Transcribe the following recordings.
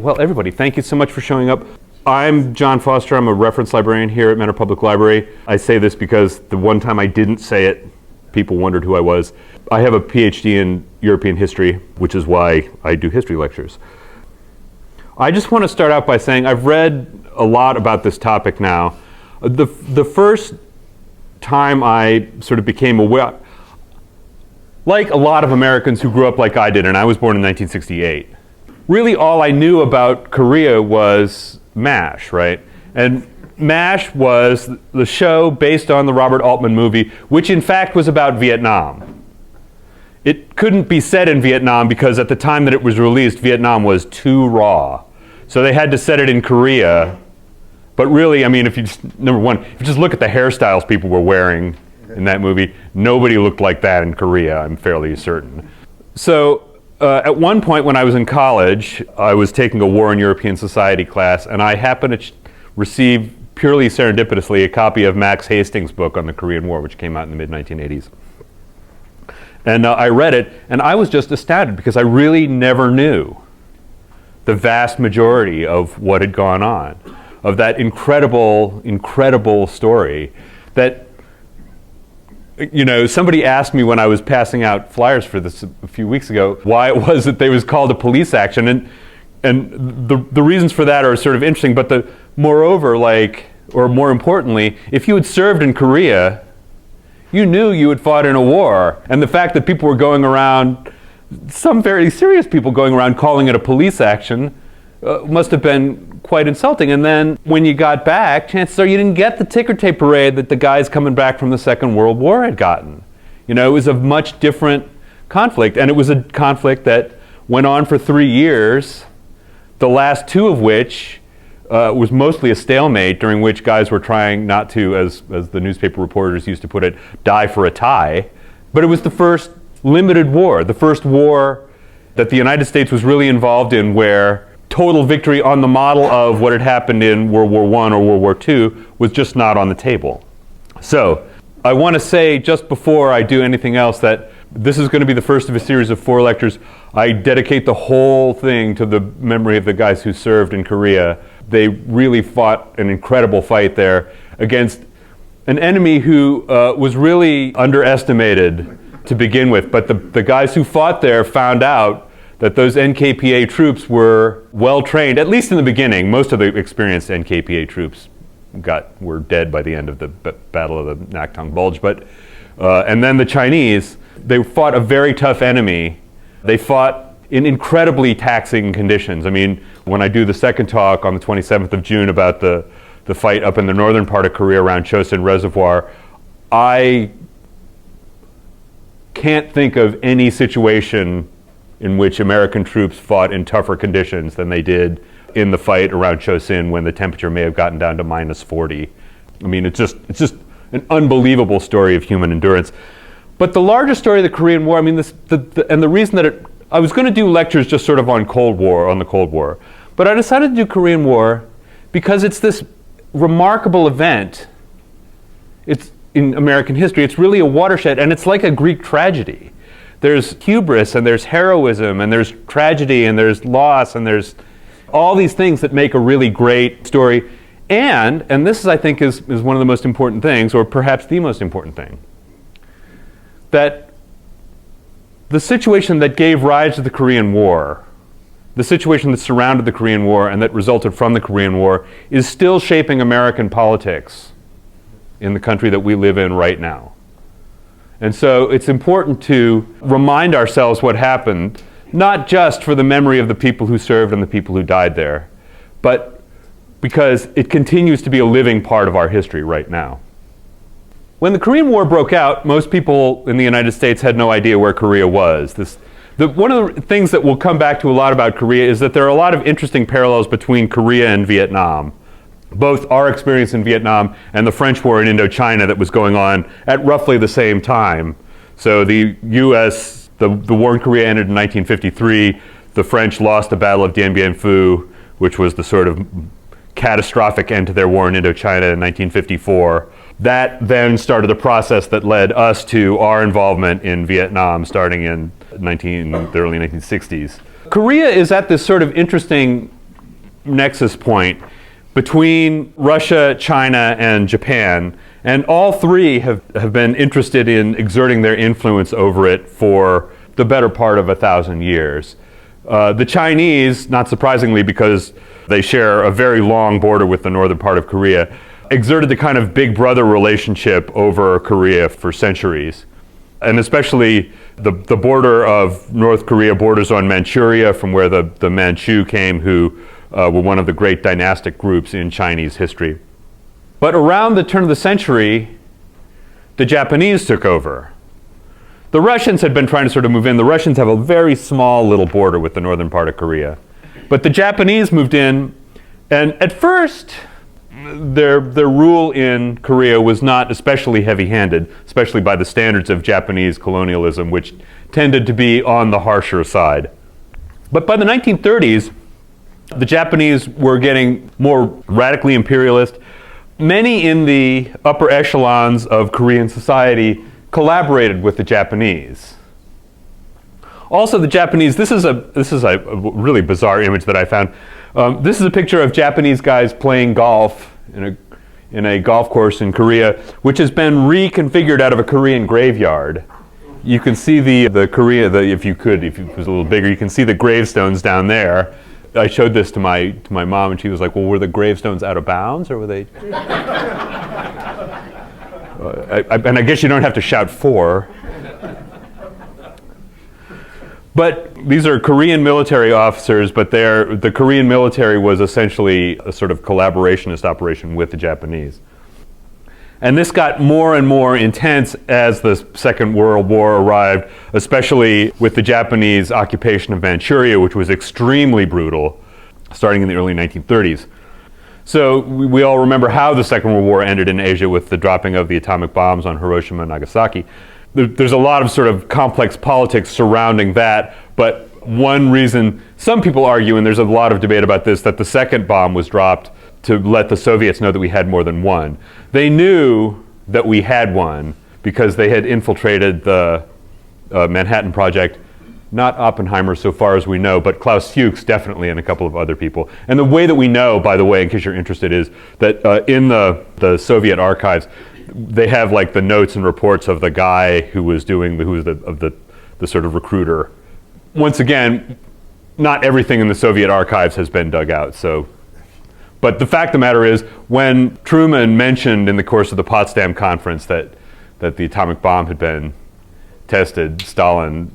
Well, everybody, thank you so much for showing up. I'm John Foster. I'm a reference librarian here at Mentor Public Library. I say this because the one time I didn't say it, people wondered who I was. I have a PhD in European history, which is why I do history lectures. I just want to start out by saying I've read a lot about this topic now. The first time I sort of became aware, like a lot of Americans who grew up like I did, and I was born in 1968, really all I knew about Korea was MASH, right? And MASH was the show based on the Robert Altman movie, which in fact was about Vietnam. It couldn't be set in Vietnam because at the time that it was released, Vietnam was too raw. So they had to set it in Korea. But really, I mean, if you just, number one, if you just look at the hairstyles people were wearing in that movie, nobody looked like that in Korea, I'm fairly certain. So at one point when I was in college, I was taking a War in European Society class, and I happened to receive, purely serendipitously, a copy of Max Hastings' book on the Korean War, which came out in the mid-1980s. And I read it, and I was just astounded because I really never knew the vast majority of what had gone on, of that incredible, incredible story that, you know, somebody asked me when I was passing out flyers for this a few weeks ago why it was that they was called a police action, and the reasons for that are sort of interesting, but moreover, like, or more importantly, if you had served in Korea, you knew you had fought in a war, and the fact that people were going around, some very serious people going around calling it a police action must have been quite insulting. And then when you got back, chances are you didn't get the ticker tape parade that the guys coming back from the Second World War had gotten. You know, it was a much different conflict, and it was a conflict that went on for 3 years, the last 2 of which was mostly a stalemate, during which guys were trying not to, as the newspaper reporters used to put it, die for a tie. But it was the first limited war, the first war that the United States was really involved in, where total victory on the model of what had happened in World War I or World War II was just not on the table. So I want to say, just before I do anything else, that this is going to be the first of a series of 4 lectures. I dedicate the whole thing to the memory of the guys who served in Korea. They really fought an incredible fight there against an enemy who was really underestimated to begin with. But the guys who fought there found out that those NKPA troops were well trained, at least in the beginning. Most of the experienced NKPA troops were dead by the end of the Battle of the Naktung Bulge. But and then the Chinese, they fought a very tough enemy. They fought in incredibly taxing conditions. I mean, when I do the second talk on the 27th of June about the fight up in the northern part of Korea around Chosin Reservoir, I can't think of any situation in which American troops fought in tougher conditions than they did in the fight around Chosin, when the temperature may have gotten down to -40. I mean, it's just an unbelievable story of human endurance. But the larger story of the Korean War, I mean, and the reason that I was going to do lectures just sort of on the Cold War, but I decided to do Korean War because it's this remarkable event. It's in American history. It's really a watershed, and it's like a Greek tragedy. There's hubris, and there's heroism, and there's tragedy, and there's loss, and there's all these things that make a really great story. And this is, I think, is one of the most important things, or perhaps the most important thing, that the situation that gave rise to the Korean War, the situation that surrounded the Korean War and that resulted from the Korean War, is still shaping American politics in the country that we live in right now. And so it's important to remind ourselves what happened, not just for the memory of the people who served and the people who died there, but because it continues to be a living part of our history right now. When the Korean War broke out, most people in the United States had no idea where Korea was. One of the things that we'll come back to a lot about Korea is that there are a lot of interesting parallels between Korea and Vietnam. Both our experience in Vietnam and the French War in Indochina that was going on at roughly the same time. So the U.S., the war in Korea ended in 1953. The French lost the Battle of Dien Bien Phu, which was the sort of catastrophic end to their war in Indochina in 1954. That then started a process that led us to our involvement in Vietnam starting in the early 1960s. Korea is at this sort of interesting nexus point between Russia, China, and Japan, and all three have been interested in exerting their influence over it for the better part of 1,000 years. The Chinese, not surprisingly because they share a very long border with the northern part of Korea, exerted the kind of big brother relationship over Korea for centuries. And especially the border of North Korea borders on Manchuria, from where the Manchu came, who were one of the great dynastic groups in Chinese history. But around the turn of the century, the Japanese took over. The Russians had been trying to sort of move in. The Russians have a very small little border with the northern part of Korea. But the Japanese moved in, and at first, their rule in Korea was not especially heavy-handed, especially by the standards of Japanese colonialism, which tended to be on the harsher side. But by the 1930s, the Japanese were getting more radically imperialist. Many in the upper echelons of Korean society collaborated with the Japanese. Also, the Japanese, this is a really bizarre image that I found. This is a picture of Japanese guys playing golf in a golf course in Korea, which has been reconfigured out of a Korean graveyard. You can see if it was a little bigger, you can see the gravestones down there. I showed this to my mom, and she was like, "Well, were the gravestones out of bounds, or were they?" And I guess you don't have to shout "for." But these are Korean military officers, but the Korean military was essentially a sort of collaborationist operation with the Japanese. And this got more and more intense as the Second World War arrived, especially with the Japanese occupation of Manchuria, which was extremely brutal, starting in the early 1930s. So we all remember how the Second World War ended in Asia with the dropping of the atomic bombs on Hiroshima and Nagasaki. There's a lot of sort of complex politics surrounding that, but one reason some people argue, and there's a lot of debate about this, that the second bomb was dropped to let the Soviets know that we had more than one. They knew that we had one because they had infiltrated the Manhattan Project, not Oppenheimer so far as we know, but Klaus Fuchs definitely, and a couple of other people. And the way that we know, by the way, in case you're interested, is that in the Soviet archives, they have like the notes and reports of the guy who was the sort of recruiter. Once again, not everything in the Soviet archives has been dug out, so. But the fact of the matter is, when Truman mentioned in the course of the Potsdam Conference that the atomic bomb had been tested, Stalin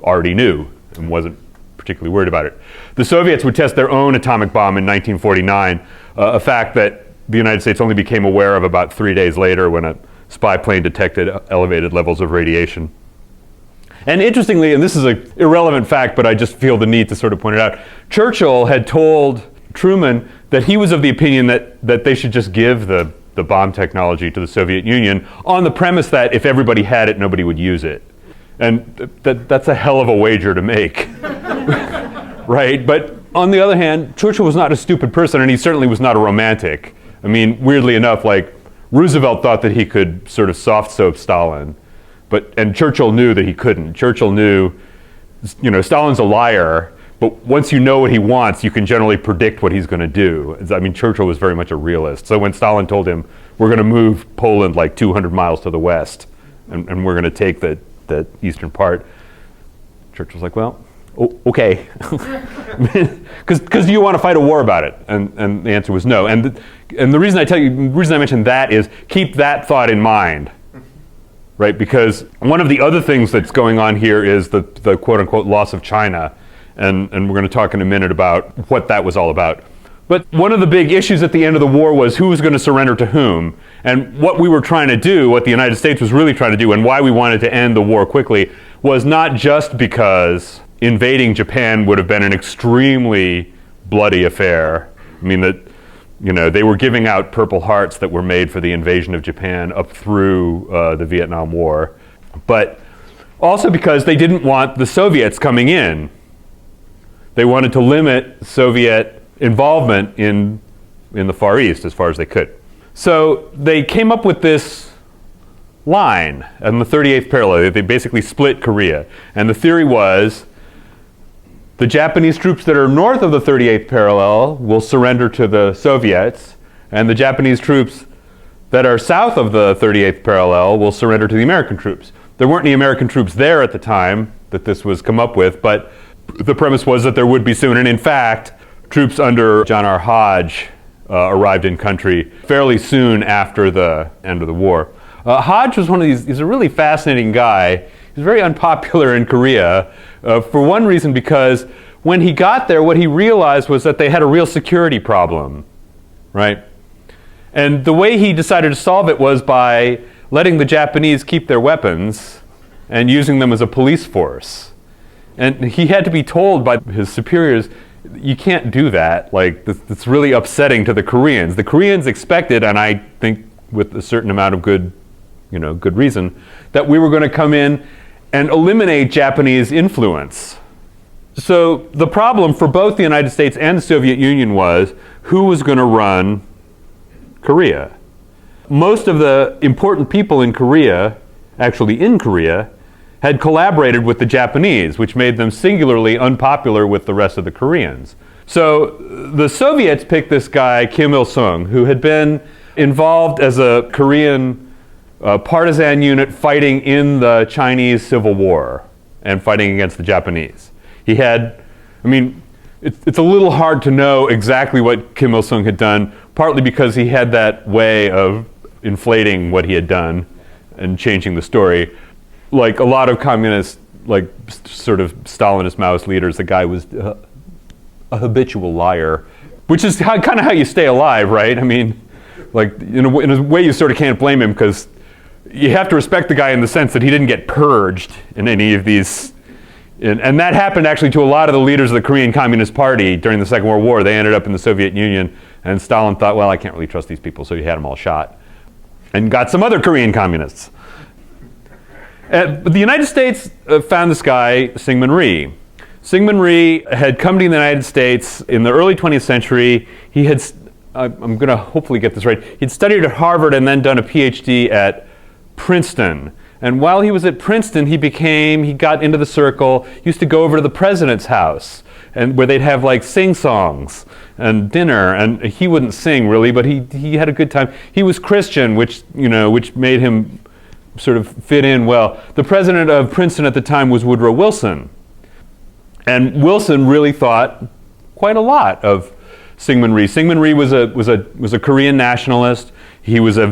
already knew and wasn't particularly worried about it. The Soviets would test their own atomic bomb in 1949, a fact that the United States only became aware of about 3 days later when a spy plane detected elevated levels of radiation. And interestingly, and this is an irrelevant fact, but I just feel the need to sort of point it out, Churchill had told Truman that he was of the opinion that they should just give the bomb technology to the Soviet Union on the premise that if everybody had it, nobody would use it. And that's a hell of a wager to make, right? But on the other hand, Churchill was not a stupid person, and he certainly was not a romantic. I mean, weirdly enough, like Roosevelt thought that he could sort of soft soap Stalin, and Churchill knew that he couldn't. Churchill knew, Stalin's a liar, but once you know what he wants, you can generally predict what he's going to do. I mean, Churchill was very much a realist. So when Stalin told him, we're going to move Poland like 200 miles to the west, and we're going to take the eastern part, Churchill's like, well, okay. Because you want to fight a war about it? And the answer was no. And the reason I mention that is keep that thought in mind. Right, because one of the other things that's going on here is the quote-unquote loss of China, and we're going to talk in a minute about what that was all about. But one of the big issues at the end of the war was who was going to surrender to whom, and what we were trying to do, what the United States was really trying to do, and why we wanted to end the war quickly, was not just because invading Japan would have been an extremely bloody affair. I mean, they were giving out Purple Hearts that were made for the invasion of Japan up through the Vietnam War, but also because they didn't want the Soviets coming in. They wanted to limit Soviet involvement in the Far East as far as they could. So they came up with this line on the 38th parallel. They basically split Korea. And the theory was, The Japanese troops that are north of the 38th parallel will surrender to the Soviets, and the Japanese troops that are south of the 38th parallel will surrender to the American troops. There weren't any American troops there at the time that this was come up with, but the premise was that there would be soon, and in fact, troops under John R. Hodge arrived in country fairly soon after the end of the war. Hodge was one of these, he's a really fascinating guy. He's very unpopular in Korea for one reason, because when he got there, what he realized was that they had a real security problem, right? And the way he decided to solve it was by letting the Japanese keep their weapons and using them as a police force. And he had to be told by his superiors, you can't do that. Like, it's really upsetting to the Koreans. The Koreans expected, and I think with a certain amount of good reason, that we were going to come in and eliminate Japanese influence. So the problem for both the United States and the Soviet Union was who was going to run Korea. Most of the important people in Korea, had collaborated with the Japanese, which made them singularly unpopular with the rest of the Koreans. So the Soviets picked this guy, Kim Il-sung, who had been involved as a Korean partisan unit fighting in the Chinese Civil War and fighting against the Japanese. He had, it's a little hard to know exactly what Kim Il-sung had done, partly because he had that way of inflating what he had done and changing the story. Like a lot of communist, like sort of Stalinist Maoist leaders, the guy was a habitual liar, which is kind of how you stay alive, right? Like in a way you sort of can't blame him, because you have to respect the guy in the sense that he didn't get purged in any of these. And that happened actually to a lot of the leaders of the Korean Communist Party during the Second World War. They ended up in the Soviet Union, and Stalin thought, well, I can't really trust these people, so he had them all shot. And got some other Korean communists. But the United States found this guy, Syngman Rhee. Syngman Rhee had come to the United States in the early 20th century. He had, I'm going to hopefully get this right, he'd studied at Harvard and then done a PhD at Princeton. And while he was at Princeton, he got into the circle, used to go over to the president's house, and where they'd have like sing-songs and dinner, and he wouldn't sing really, but he had a good time. He was Christian, which made him sort of fit in well. The president of Princeton at the time was Woodrow Wilson. And Wilson really thought quite a lot of Syngman Rhee. Syngman Rhee was a Korean nationalist. He was a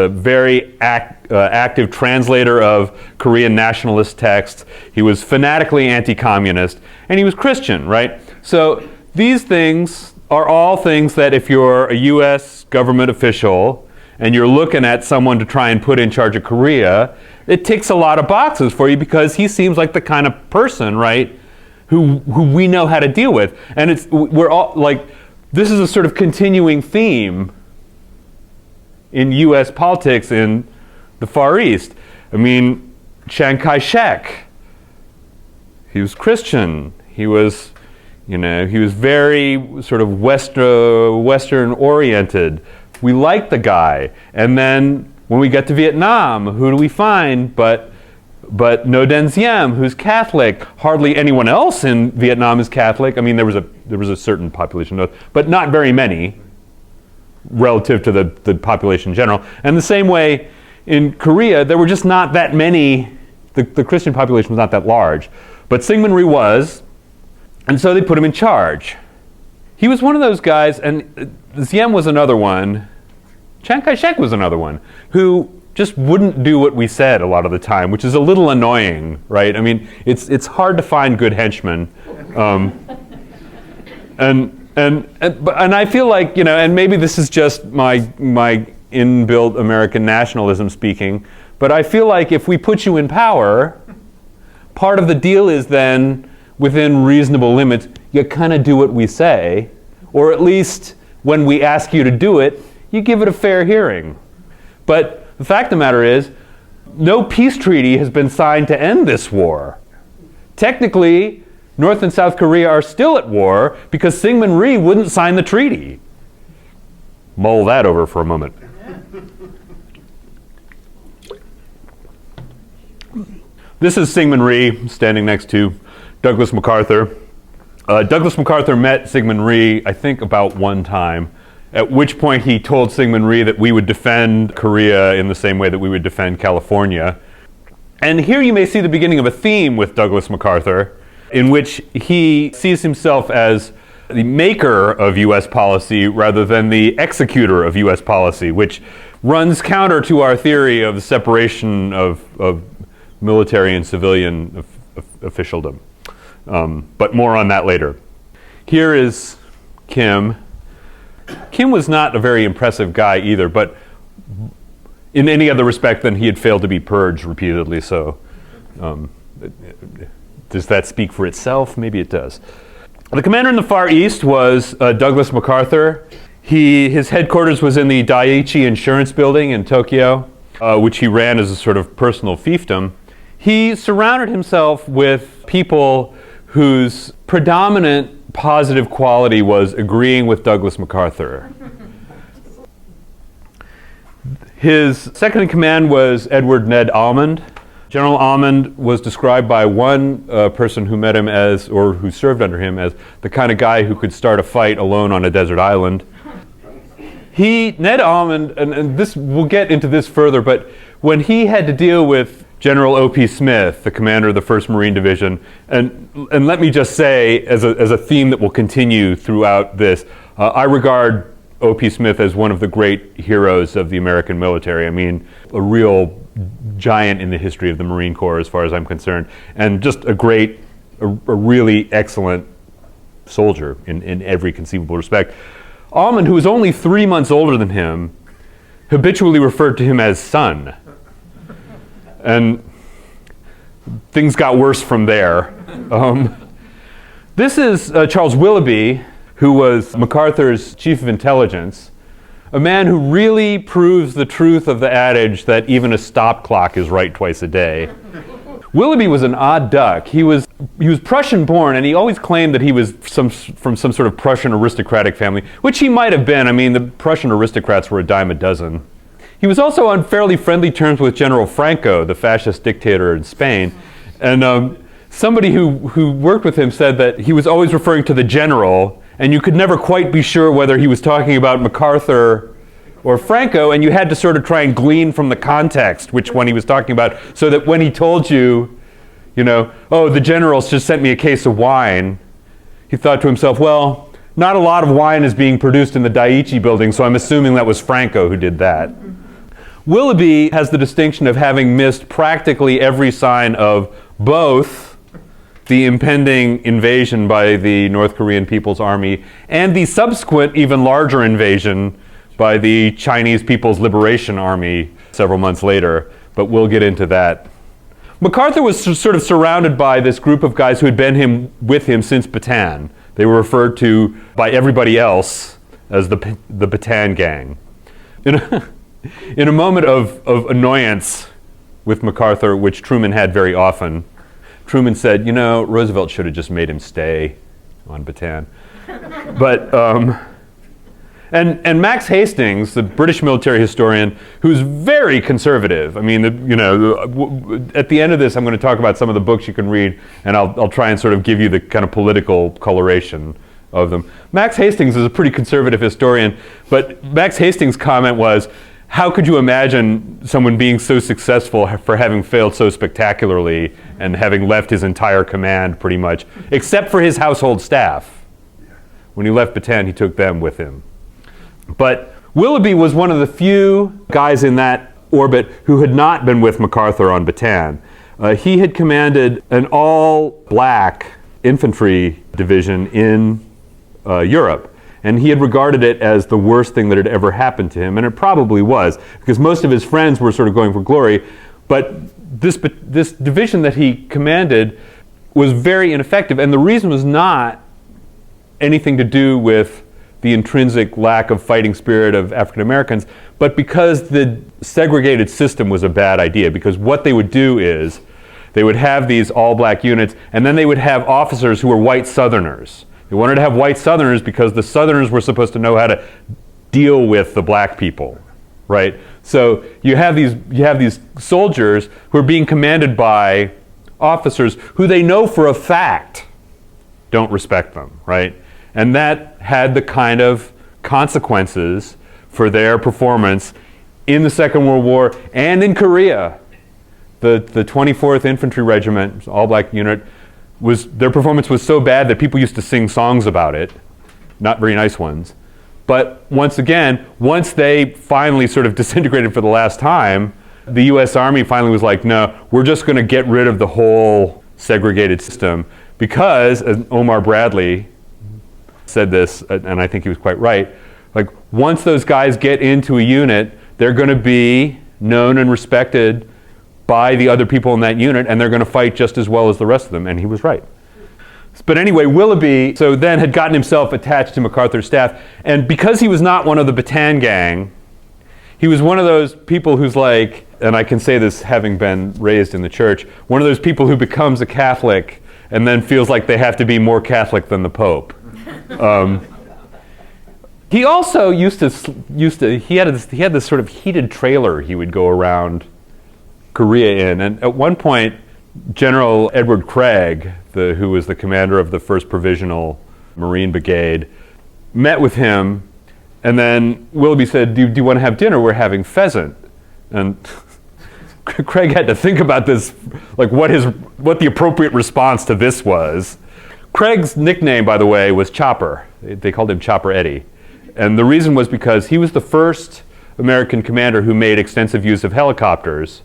very active translator of Korean nationalist texts. He was fanatically anti-communist, and he was Christian, right? So these things are all things that if you're a U.S. government official and you're looking at someone to try and put in charge of Korea, it ticks a lot of boxes for you, because he seems like the kind of person, right, who we know how to deal with. And we're all like, this is a sort of continuing theme in U.S. politics in the Far East. Chiang Kai-shek, he was Christian. He was very sort of Western-oriented. We liked the guy. And then when we get to Vietnam, who do we find but No Den Siem, who's Catholic. Hardly anyone else in Vietnam is Catholic. There was a certain population, but not very many relative to the population in general. And the same way in Korea, there were just not that many, the Christian population was not that large. But Syngman Rhee was, and so they put him in charge. He was one of those guys, and Siem was another one, Chiang Kai-shek was another one, who just wouldn't do what we said a lot of the time, which is a little annoying, right? It's hard to find good henchmen. And I feel like, and maybe this is just my inbuilt American nationalism speaking, but I feel like if we put you in power, part of the deal is then, within reasonable limits, you kind of do what we say, or at least when we ask you to do it, you give it a fair hearing. But the fact of the matter is, no peace treaty has been signed to end this war. Technically, North and South Korea are still at war because Syngman Rhee wouldn't sign the treaty. Mull that over for a moment. This is Syngman Rhee standing next to Douglas MacArthur. Douglas MacArthur met Syngman Rhee, I think, about one time, at which point he told Syngman Rhee that we would defend Korea in the same way that we would defend California. And here you may see the beginning of a theme with Douglas MacArthur, in which he sees himself as the maker of U.S. policy rather than the executor of U.S. policy, which runs counter to our theory of the separation of military and civilian officialdom. But more on that later. Here is Kim. Kim was not a very impressive guy either, but in any other respect than he had failed to be purged repeatedly. So does that speak for itself? Maybe it does. The commander in the Far East was Douglas MacArthur. His headquarters was in the Daiichi Insurance Building in Tokyo, which he ran as a sort of personal fiefdom. He surrounded himself with people whose predominant positive quality was agreeing with Douglas MacArthur. His second in command was Edward Ned Almond. General Almond was described by one person who met him as, or who served under him, as the kind of guy who could start a fight alone on a desert island. Ned Almond, and this, we'll get into this further, but when he had to deal with General O.P. Smith, the commander of the 1st Marine Division, and let me just say, as a theme that will continue throughout this, I regard O.P. Smith as one of the great heroes of the American military. I mean, a real giant in the history of the Marine Corps as far as I'm concerned, and just a really excellent soldier in every conceivable respect. Almond, who was only 3 months older than him, habitually referred to him as son. And things got worse from there. This is Charles Willoughby, who was MacArthur's chief of intelligence, a man who really proves the truth of the adage that even a stop clock is right twice a day. Willoughby was an odd duck. He was Prussian born, and he always claimed that he was from some sort of Prussian aristocratic family, which he might have been. I mean, the Prussian aristocrats were a dime a dozen. He was also on fairly friendly terms with General Franco, the fascist dictator in Spain. And somebody who worked with him said that he was always referring to the general, and you could never quite be sure whether he was talking about MacArthur or Franco, and you had to sort of try and glean from the context which one he was talking about, so that when he told you, oh, the general's just sent me a case of wine, he thought to himself, well, not a lot of wine is being produced in the Daiichi building, so I'm assuming that was Franco who did that. Willoughby has the distinction of having missed practically every sign of both the impending invasion by the North Korean People's Army and the subsequent, even larger invasion by the Chinese People's Liberation Army several months later, but we'll get into that. MacArthur was sort of surrounded by this group of guys who had been with him since Bataan. They were referred to by everybody else as the Bataan Gang. In a moment of annoyance with MacArthur, which Truman had very often, Truman said, Roosevelt should have just made him stay on Bataan. But, and Max Hastings, the British military historian, who's very conservative. I mean, at the end of this, I'm going to talk about some of the books you can read, and I'll try and sort of give you the kind of political coloration of them. Max Hastings is a pretty conservative historian, but Max Hastings' comment was, how could you imagine someone being so successful for having failed so spectacularly and having left his entire command pretty much, except for his household staff? When he left Bataan, he took them with him. But Willoughby was one of the few guys in that orbit who had not been with MacArthur on Bataan. He had commanded an all-black infantry division in Europe. And he had regarded it as the worst thing that had ever happened to him, and it probably was, because most of his friends were sort of going for glory. But this division that he commanded was very ineffective, and the reason was not anything to do with the intrinsic lack of fighting spirit of African Americans, but because the segregated system was a bad idea. Because what they would do is they would have these all-black units, and then they would have officers who were white Southerners. They wanted to have white Southerners because the Southerners were supposed to know how to deal with the black people, right? So you have these soldiers who are being commanded by officers who they know for a fact don't respect them, right? And that had the kind of consequences for their performance in the Second World War and in Korea. The 24th Infantry Regiment, all-black unit, their performance was so bad that people used to sing songs about it, not very nice ones. But once again, once they finally sort of disintegrated for the last time, the US Army finally was like, no, we're just going to get rid of the whole segregated system because, as Omar Bradley said this, and I think he was quite right, like once those guys get into a unit, they're going to be known and respected by the other people in that unit, and they're going to fight just as well as the rest of them, and he was right. But anyway, Willoughby so then had gotten himself attached to MacArthur's staff, and because he was not one of the Bataan gang, he was one of those people who's like, and I can say this having been raised in the church, one of those people who becomes a Catholic and then feels like they have to be more Catholic than the Pope. He also used to he had this sort of heated trailer he would go around Korea in, and at one point, General Edward Craig, who was the commander of the 1st Provisional Marine Brigade, met with him, and then Willoughby said, do you want to have dinner? We're having pheasant. And Craig had to think about this, like what the appropriate response to this was. Craig's nickname, by the way, was Chopper. They called him Chopper Eddie. And the reason was because he was the first American commander who made extensive use of helicopters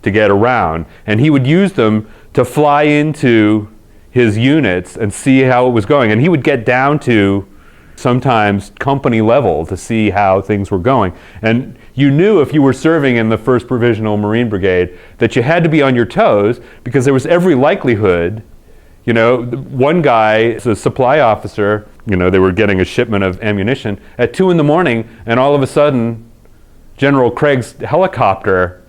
to get around, and he would use them to fly into his units and see how it was going. And he would get down to sometimes company level to see how things were going. And you knew if you were serving in the 1st Provisional Marine Brigade that you had to be on your toes because there was every likelihood, one guy, a supply officer, they were getting a shipment of ammunition at 2 a.m, and all of a sudden General Craig's helicopter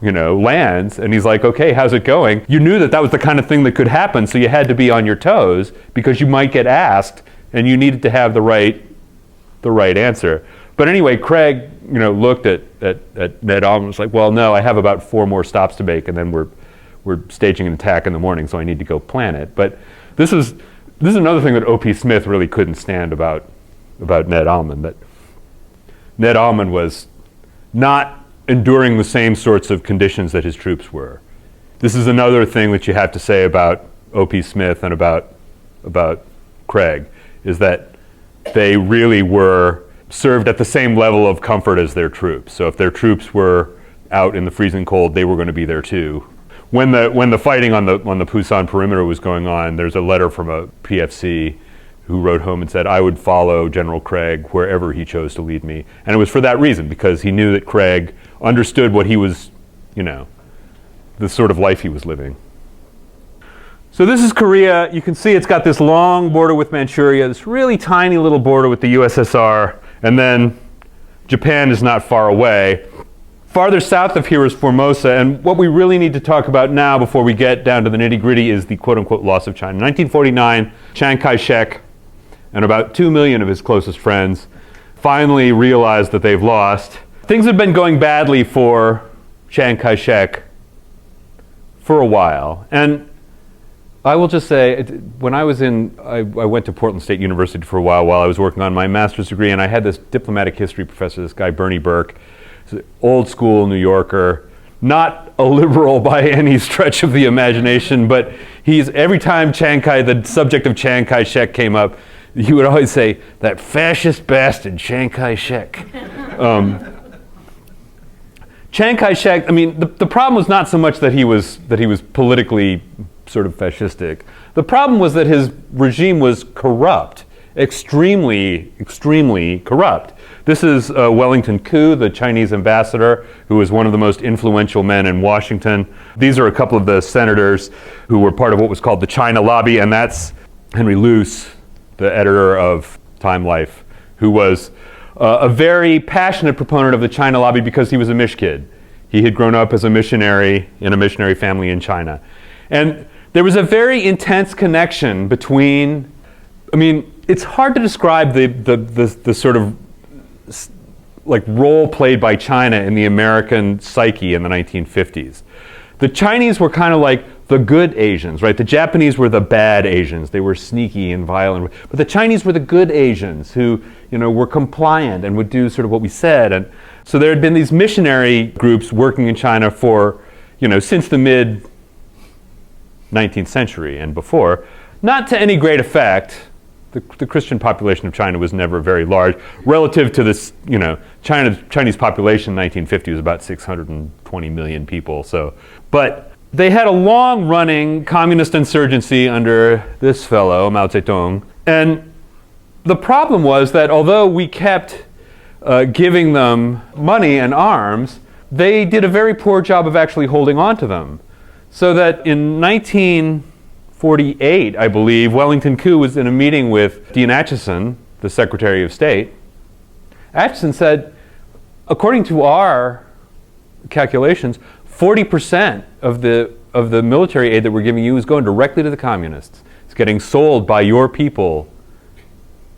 lands, and he's like, okay, how's it going? You knew that was the kind of thing that could happen, so you had to be on your toes because you might get asked, and you needed to have the right answer. But anyway, Craig, looked at Ned Almond and was like, well, no, I have about 4 more stops to make, and then we're staging an attack in the morning, so I need to go plan it. But this is another thing that O.P. Smith really couldn't stand about Ned Almond, that Ned Almond was not enduring the same sorts of conditions that his troops were. This is another thing that you have to say about O.P. Smith and about Craig, is that they really were served at the same level of comfort as their troops. So if their troops were out in the freezing cold, they were going to be there too. When the fighting on the Pusan perimeter was going on, there's a letter from a PFC who wrote home and said, I would follow General Craig wherever he chose to lead me. And it was for that reason, because he knew that Craig understood what he was, the sort of life he was living. So this is Korea. You can see it's got this long border with Manchuria, this really tiny little border with the USSR, and then Japan is not far away. Farther south of here is Formosa, and what we really need to talk about now before we get down to the nitty-gritty is the quote-unquote loss of China. In 1949, Chiang Kai-shek and about 2 million of his closest friends finally realized that they've lost. Things have been going badly for Chiang Kai-shek for a while. And I will just say, when I went to Portland State University for a while I was working on my master's degree, and I had this diplomatic history professor, this guy Bernie Burke, old school New Yorker, not a liberal by any stretch of the imagination, but every time the subject of Chiang Kai-shek came up, he would always say, that fascist bastard, Chiang Kai-shek. Chiang Kai-shek, the problem was not so much that he was politically sort of fascistic. The problem was that his regime was corrupt, extremely, extremely corrupt. This is Wellington Koo, the Chinese ambassador, who was one of the most influential men in Washington. These are a couple of the senators who were part of what was called the China Lobby, and that's Henry Luce, the editor of Time Life, who was a very passionate proponent of the China Lobby because he was a Mish kid. He had grown up as a missionary in a missionary family in China. And there was a very intense connection between, it's hard to describe the sort of like role played by China in the American psyche in the 1950s. The Chinese were kind of like the good Asians, right? The Japanese were the bad Asians. They were sneaky and violent. But the Chinese were the good Asians who, were compliant and would do sort of what we said. And so there had been these missionary groups working in China for, since the mid 19th century and before, not to any great effect. The Christian population of China was never very large relative to this, Chinese population in 1950 was about 620 million people. But they had a long-running communist insurgency under this fellow, Mao Zedong. And the problem was that although we kept giving them money and arms, they did a very poor job of actually holding on to them. So that in 1948, I believe, Wellington Koo was in a meeting with Dean Acheson, the Secretary of State. Acheson said, according to our calculations, 40% of the military aid that we're giving you is going directly to the communists. It's getting sold by your people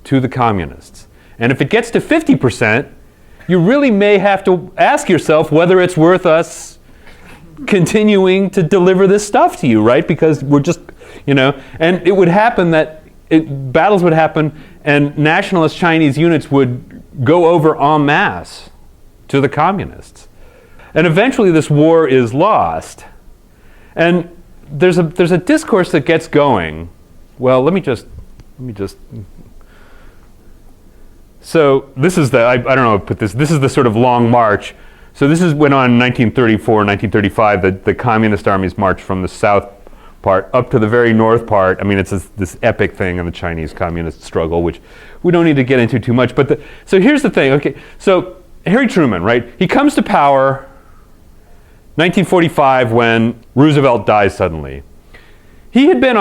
to the communists. And if it gets to 50%, you really may have to ask yourself whether it's worth us continuing to deliver this stuff to you, right? Because we're just, and it would happen that battles would happen and nationalist Chinese units would go over en masse to the communists. And eventually this war is lost. And there's a discourse that gets going. Well, let me just. So this is I don't know how to put this. This is the sort of long march. So this went on in 1934, 1935. The communist armies marched from the south part up to the very north part. I mean, it's this epic thing in the Chinese communist struggle, which we don't need to get into too much. But so here's the thing. Okay, so Harry Truman, right? He comes to power 1945 when Roosevelt dies suddenly. He had been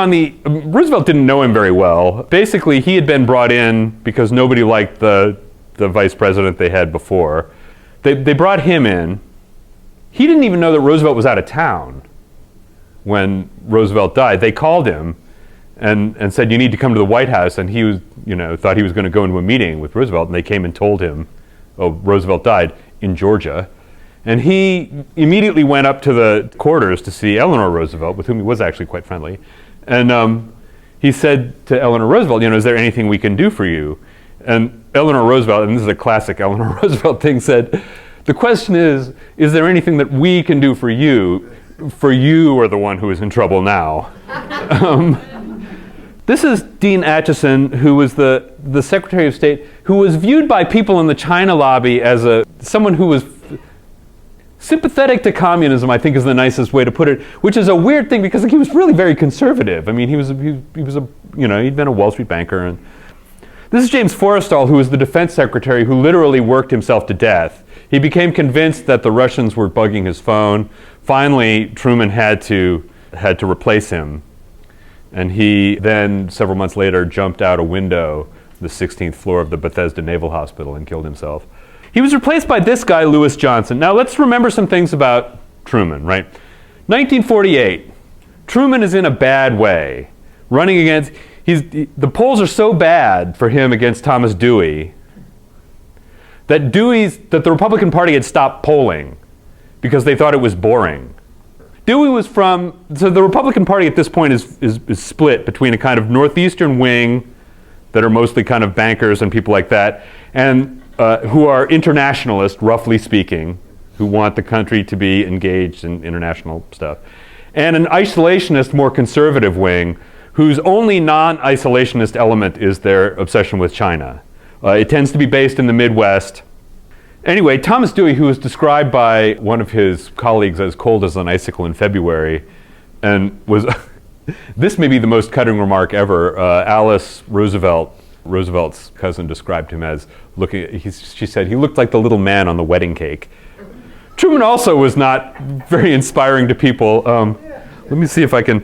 Roosevelt didn't know him very well. Basically, he had been brought in because nobody liked the vice president they had before. They brought him in. He didn't even know that Roosevelt was out of town when Roosevelt died. They called him and said, you need to come to the White House. And he was, thought he was going to go into a meeting with Roosevelt. And they came and told him, oh, Roosevelt died in Georgia. And he immediately went up to the quarters to see Eleanor Roosevelt, with whom he was actually quite friendly. And he said to Eleanor Roosevelt, is there anything we can do for you? And Eleanor Roosevelt, and this is a classic Eleanor Roosevelt thing, said, the question is there anything that we can do for you? For you are the one who is in trouble now. This is Dean Acheson, who was the Secretary of State, who was viewed by people in the China lobby as someone who was sympathetic to communism, I think is the nicest way to put it, which is a weird thing because he was really very conservative. I mean, he'd been a Wall Street banker. And this is James Forrestal, who was the defense secretary, who literally worked himself to death. He became convinced that the Russians were bugging his phone. Finally, Truman had to replace him. And he then, several months later, jumped out a window, the 16th floor of the Bethesda Naval Hospital, and killed himself. He was replaced by this guy, Lewis Johnson. Now, let's remember some things about Truman, right? 1948, Truman is in a bad way. Running against, the polls are so bad for him against Thomas Dewey that the Republican Party had stopped polling because they thought it was boring. Dewey was so the Republican Party at this point is split between a kind of northeastern wing that are mostly kind of bankers and people like that, and who are internationalist, roughly speaking, who want the country to be engaged in international stuff, and an isolationist, more conservative wing, whose only non-isolationist element is their obsession with China. It tends to be based in the Midwest. Anyway, Thomas Dewey, who was described by one of his colleagues as cold as an icicle in February, and was, this may be the most cutting remark ever, Alice Roosevelt's cousin, described him as she said he looked like the little man on the wedding cake. Truman also was not very inspiring to people. Let me see if I can.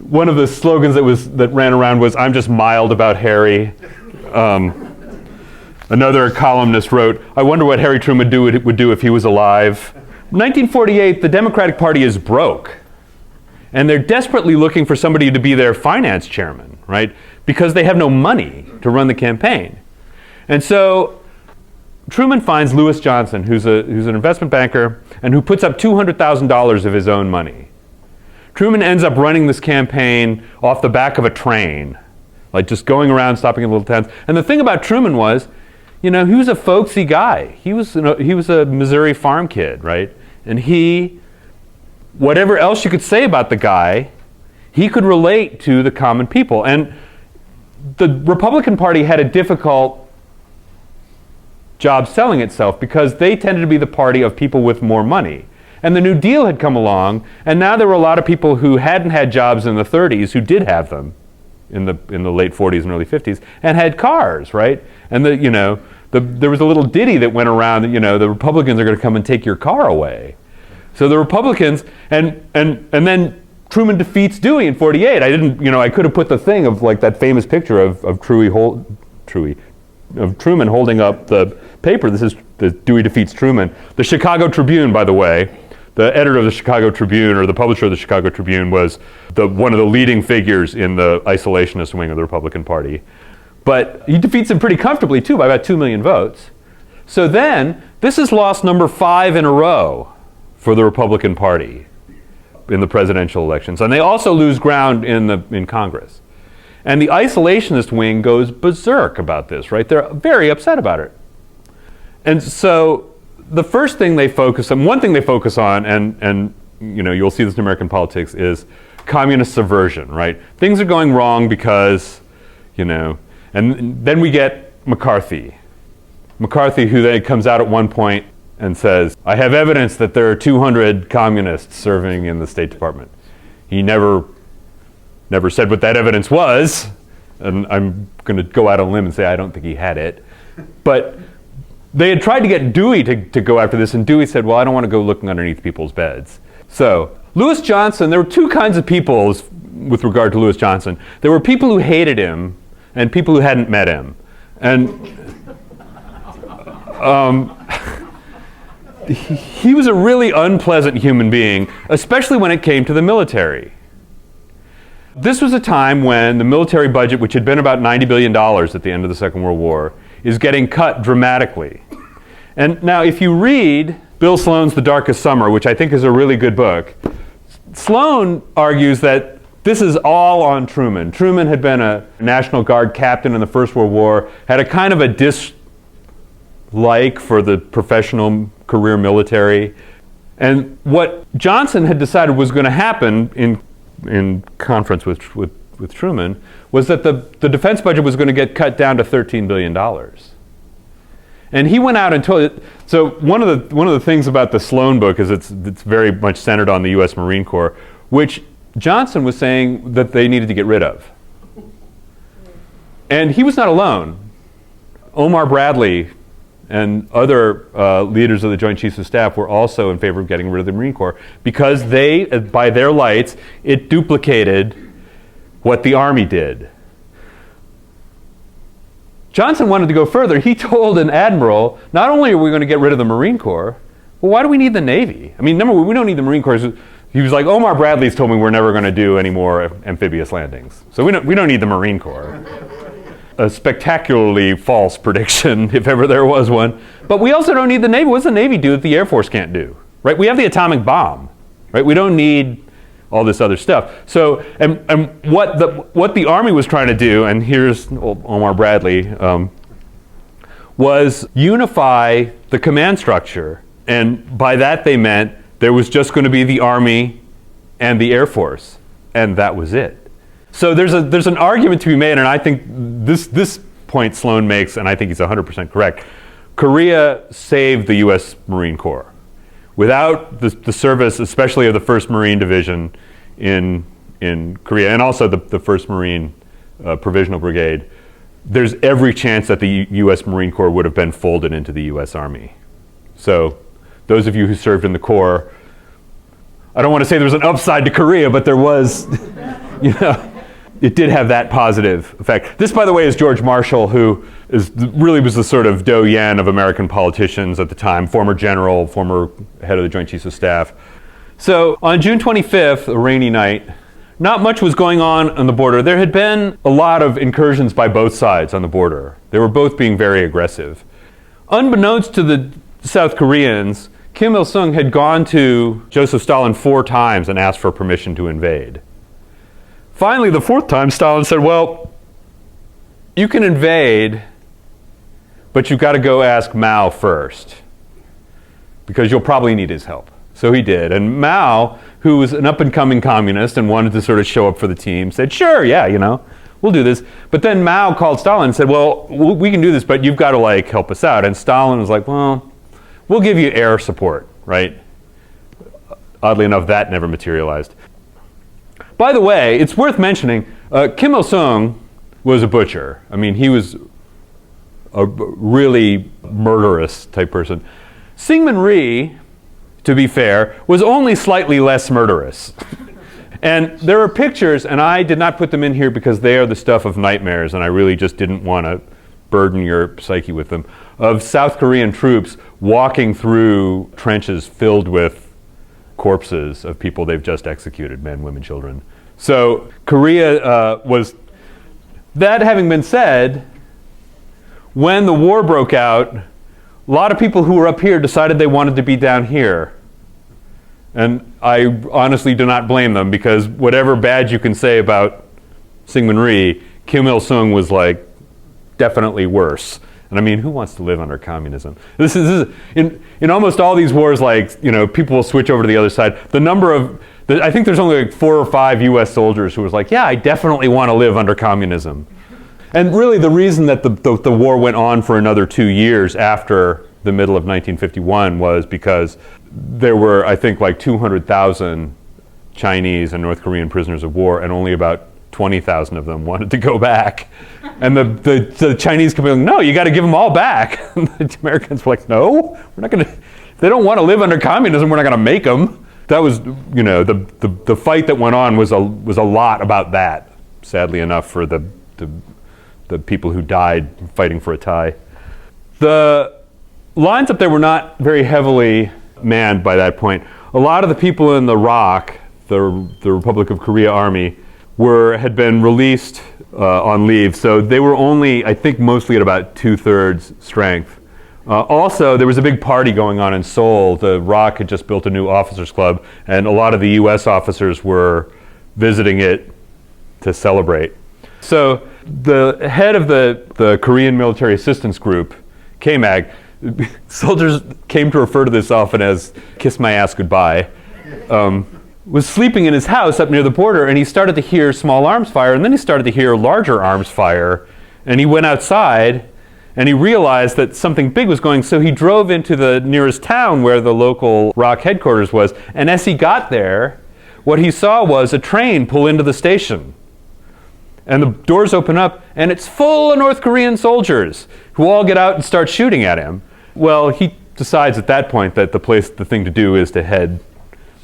One of the slogans that ran around was, "I'm just mild about Harry." Another columnist wrote, "I wonder what Harry Truman would do if he was alive." 1948, the Democratic Party is broke. And they're desperately looking for somebody to be their finance chairman, right? Because they have no money to run the campaign. And so Truman finds Lewis Johnson, who's an investment banker, and who puts up $200,000 of his own money. Truman ends up running this campaign off the back of a train, like just going around stopping in little towns. And the thing about Truman was, he was a folksy guy. He was a Missouri farm kid, right? And whatever else you could say about the guy, he could relate to the common people. And the Republican Party had a difficult job selling itself because they tended to be the party of people with more money. And the New Deal had come along, and now there were a lot of people who hadn't had jobs in the 30s who did have them in the late 40s and early 50s, and had cars, right? And there was a little ditty that went around that, the Republicans are going to come and take your car away. So the Republicans, and then Truman defeats Dewey in 48. I could have put the thing of like that famous picture of Truman holding up the paper. This is the Dewey defeats Truman. The Chicago Tribune, by the way, the editor of the Chicago Tribune, or the publisher of the Chicago Tribune, was one of the leading figures in the isolationist wing of the Republican Party. But he defeats him pretty comfortably, too, by about 2 million votes. So then, this is loss number 5 in a row for the Republican Party in the presidential elections. And they also lose ground in Congress. And the isolationist wing goes berserk about this, right? They're very upset about it. And so the first thing they focus on, one thing they focus on, and you'll see this in American politics, is communist subversion, right? Things are going wrong because, and then we get McCarthy. McCarthy, who then comes out at one point and says, I have evidence that there are 200 communists serving in the State Department. He never said what that evidence was, and I'm going to go out on a limb and say I don't think he had it. But they had tried to get Dewey to go after this, and Dewey said, well, I don't want to go looking underneath people's beds. So Lewis Johnson, there were two kinds of people with regard to Lewis Johnson. There were people who hated him and people who hadn't met him. And he was a really unpleasant human being, especially when it came to the military. This was a time when the military budget, which had been about $90 billion at the end of the Second World War, is getting cut dramatically. And now if you read Bill Sloan's The Darkest Summer, which I think is a really good book, Sloan argues that this is all on Truman. Truman had been a National Guard captain in the First World War, had a kind of a dislike for the professional career military. And what Johnson had decided was going to happen in conference with Truman was that the defense budget was going to get cut down to $13 billion. And he went out and told it. So one of the things about the Sloan book is it's very much centered on the U.S. Marine Corps, which Johnson was saying that they needed to get rid of. And he was not alone. Omar Bradley and other leaders of the Joint Chiefs of Staff were also in favor of getting rid of the Marine Corps because they, by their lights, it duplicated what the Army did. Johnson wanted to go further. He told an admiral, not only are we going to get rid of the Marine Corps, well, why do we need the Navy? I mean, number one, we don't need the Marine Corps. He was like, Omar Bradley's told me we're never going to do any more amphibious landings. So we don't need the Marine Corps. A spectacularly false prediction, if ever there was one. But we also don't need the Navy. What does the Navy do that the Air Force can't do? Right? We have the atomic bomb. Right? We don't need all this other stuff. So, and what the Army was trying to do, and here's Omar Bradley, was unify the command structure. And by that they meant there was just going to be the Army and the Air Force, and that was it. So there's an argument to be made, and I think this point Sloan makes, and I think he's 100% correct. Korea saved the U.S. Marine Corps. Without the service, especially of the 1st Marine Division in Korea, and also the 1st Marine Provisional Brigade, there's every chance that the U.S. Marine Corps would have been folded into the U.S. Army. So those of you who served in the Corps, I don't want to say there was an upside to Korea, but there was, it did have that positive effect. This, by the way, is George Marshall, who really was the sort of doyen of American politicians at the time, former general, former head of the Joint Chiefs of Staff. So on June 25th, a rainy night, not much was going on the border. There had been a lot of incursions by both sides on the border. They were both being very aggressive. Unbeknownst to the South Koreans, Kim Il-sung had gone to Joseph Stalin 4 times and asked for permission to invade. Finally, the 4th time, Stalin said, well, you can invade, but you've got to go ask Mao first, because you'll probably need his help. So he did. And Mao, who was an up-and-coming communist and wanted to sort of show up for the team, said, sure, yeah, we'll do this. But then Mao called Stalin and said, well, we can do this, but you've got to, help us out. And Stalin was like, well, we'll give you air support, right? Oddly enough, that never materialized. By the way, it's worth mentioning, Kim Il-sung was a butcher. I mean, he was a really murderous type person. Syngman Rhee, to be fair, was only slightly less murderous. And there are pictures, and I did not put them in here because they are the stuff of nightmares, and I really just didn't want to burden your psyche with them, of South Korean troops walking through trenches filled with corpses of people they've just executed, men, women, children. So Korea was, that having been said, when the war broke out, a lot of people who were up here decided they wanted to be down here. And I honestly do not blame them, because whatever bad you can say about Syngman Rhee, Kim Il-sung was definitely worse. And I mean, who wants to live under communism? This is in almost all these wars, people will switch over to the other side. I think there's only 4 or 5 U.S. soldiers who was like, yeah, I definitely want to live under communism. And really the reason that the war went on for another 2 years after the middle of 1951 was because there were, I think, 200,000 Chinese and North Korean prisoners of war, and only about 20,000 of them wanted to go back. And the Chinese kept going, no, you got to give them all back. And the Americans were like, no, we're not going to. If they don't want to live under communism, we're not going to make them. That was, the fight that went on was a lot about that, sadly enough, for the people who died fighting for a tie. The lines up there were not very heavily manned by that point. A lot of the people in the ROK, the Republic of Korea Army, had been released on leave, so they were only, I think, mostly at about 2/3 strength. Also, there was a big party going on in Seoul. The ROK had just built a new officers club, and a lot of the U.S. officers were visiting it to celebrate. So the head of the Korean Military Assistance Group, KMAG, soldiers came to refer to this often as "kiss my ass goodbye," was sleeping in his house up near the border, and he started to hear small arms fire, and then he started to hear larger arms fire, and he went outside, and he realized that something big was going, so he drove into the nearest town where the local ROK headquarters was, and as he got there, what he saw was a train pull into the station. And the doors open up, and it's full of North Korean soldiers who all get out and start shooting at him. Well, he decides at that point that the thing to do is to head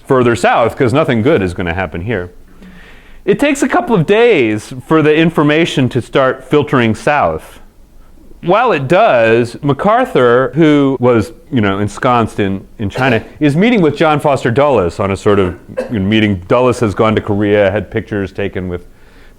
further south, because nothing good is going to happen here. It takes a couple of days for the information to start filtering south. While it does, MacArthur, who was ensconced in China, is meeting with John Foster Dulles on a sort of meeting. Dulles has gone to Korea, had pictures taken with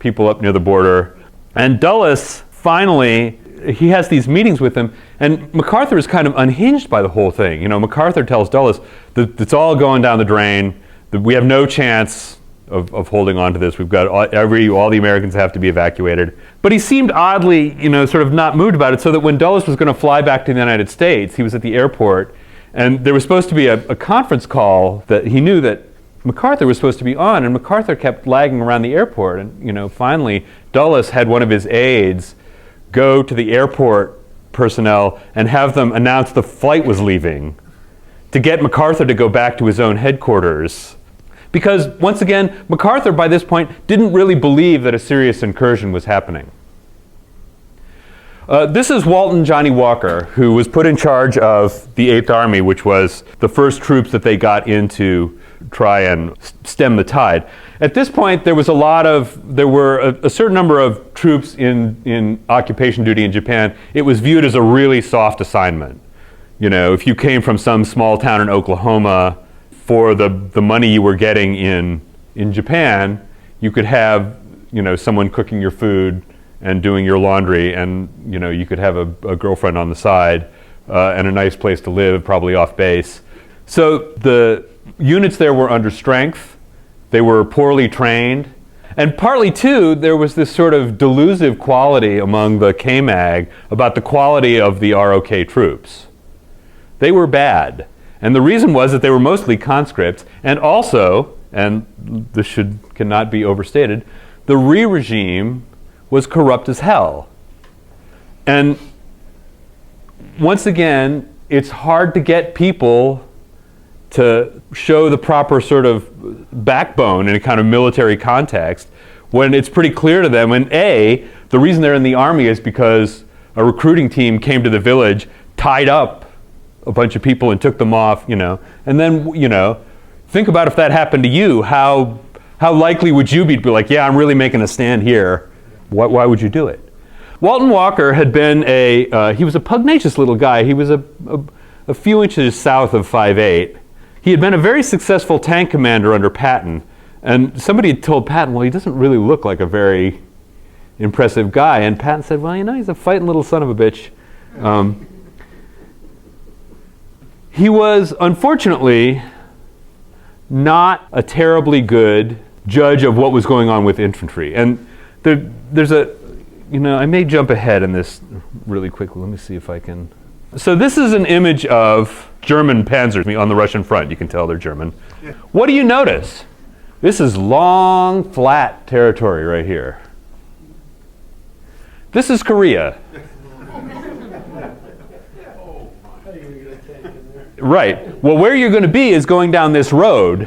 people up near the border. And Dulles finally, he has these meetings with him, and MacArthur is kind of unhinged by the whole thing. MacArthur tells Dulles that it's all going down the drain, that we have no chance of holding on to this. We've got all the Americans have to be evacuated. But he seemed oddly, sort of not moved about it, so that when Dulles was going to fly back to the United States, he was at the airport, and there was supposed to be a conference call that he knew that MacArthur was supposed to be on, and MacArthur kept lagging around the airport, and finally Dulles had one of his aides go to the airport personnel and have them announce the flight was leaving to get MacArthur to go back to his own headquarters. Because, once again, MacArthur, by this point, didn't really believe that a serious incursion was happening. This is Walton Johnny Walker, who was put in charge of the 8th Army, which was the first troops that they got in to try and stem the tide. At this point, there were a certain number of troops in occupation duty in Japan. It was viewed as a really soft assignment. If you came from some small town in Oklahoma, for the money you were getting in Japan, you could have someone cooking your food and doing your laundry, and you could have a girlfriend on the side and a nice place to live, probably off base. So the units there were under strength, they were poorly trained, and partly too, there was this sort of delusive quality among the KMAG about the quality of the ROK troops. They were bad. And the reason was that they were mostly conscripts, and also, and this cannot be overstated, the regime was corrupt as hell. And once again, it's hard to get people to show the proper sort of backbone in a kind of military context when it's pretty clear to them. And A, the reason they're in the army is because a recruiting team came to the village, tied up a bunch of people and took them off, and then, think about if that happened to you, how likely would you be to be like, yeah, I'm really making a stand here. Why would you do it? Walton Walker had been he was a pugnacious little guy. He was a few inches south of 5'8". He had been a very successful tank commander under Patton. And somebody had told Patton, well, he doesn't really look like a very impressive guy. And Patton said, well, he's a fighting little son of a bitch. He was, unfortunately, not a terribly good judge of what was going on with infantry. And there's I may jump ahead in this really quickly. Let me see if I can. So this is an image of German panzers on the Russian front. You can tell they're German. Yeah. What do you notice? This is long, flat territory right here. This is Korea. Right. Well, where you're going to be is going down this road.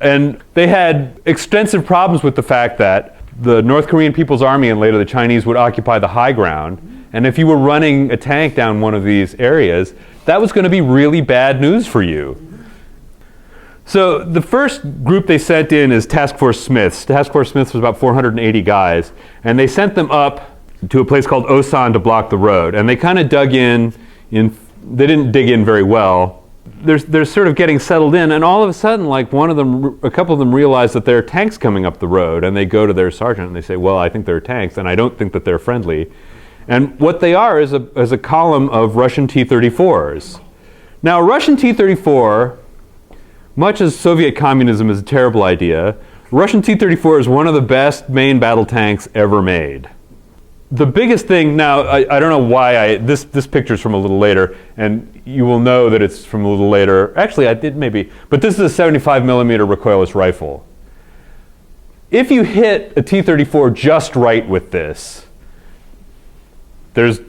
And they had extensive problems with the fact that the North Korean People's Army and later the Chinese would occupy the high ground. And if you were running a tank down one of these areas, that was going to be really bad news for you. So the first group they sent in is Task Force Smiths. Task Force Smiths was about 480 guys. And they sent them up to a place called Osan to block the road. And they kind of dug in they didn't dig in very well. They're sort of getting settled in, and all of a sudden, like a couple of them realize that there are tanks coming up the road, and they go to their sergeant and they say, well, I think there are tanks, and I don't think that they're friendly. And what they are is a column of Russian T-34s. Now, a Russian T-34, much as Soviet communism is a terrible idea, Russian T-34 is one of the best main battle tanks ever made. The biggest thing now, I don't know why this picture's from a little later, and you will know that it's from a little later. Actually, I did maybe, but this is a 75 millimeter recoilless rifle. If you hit a T-34 just right with this, there's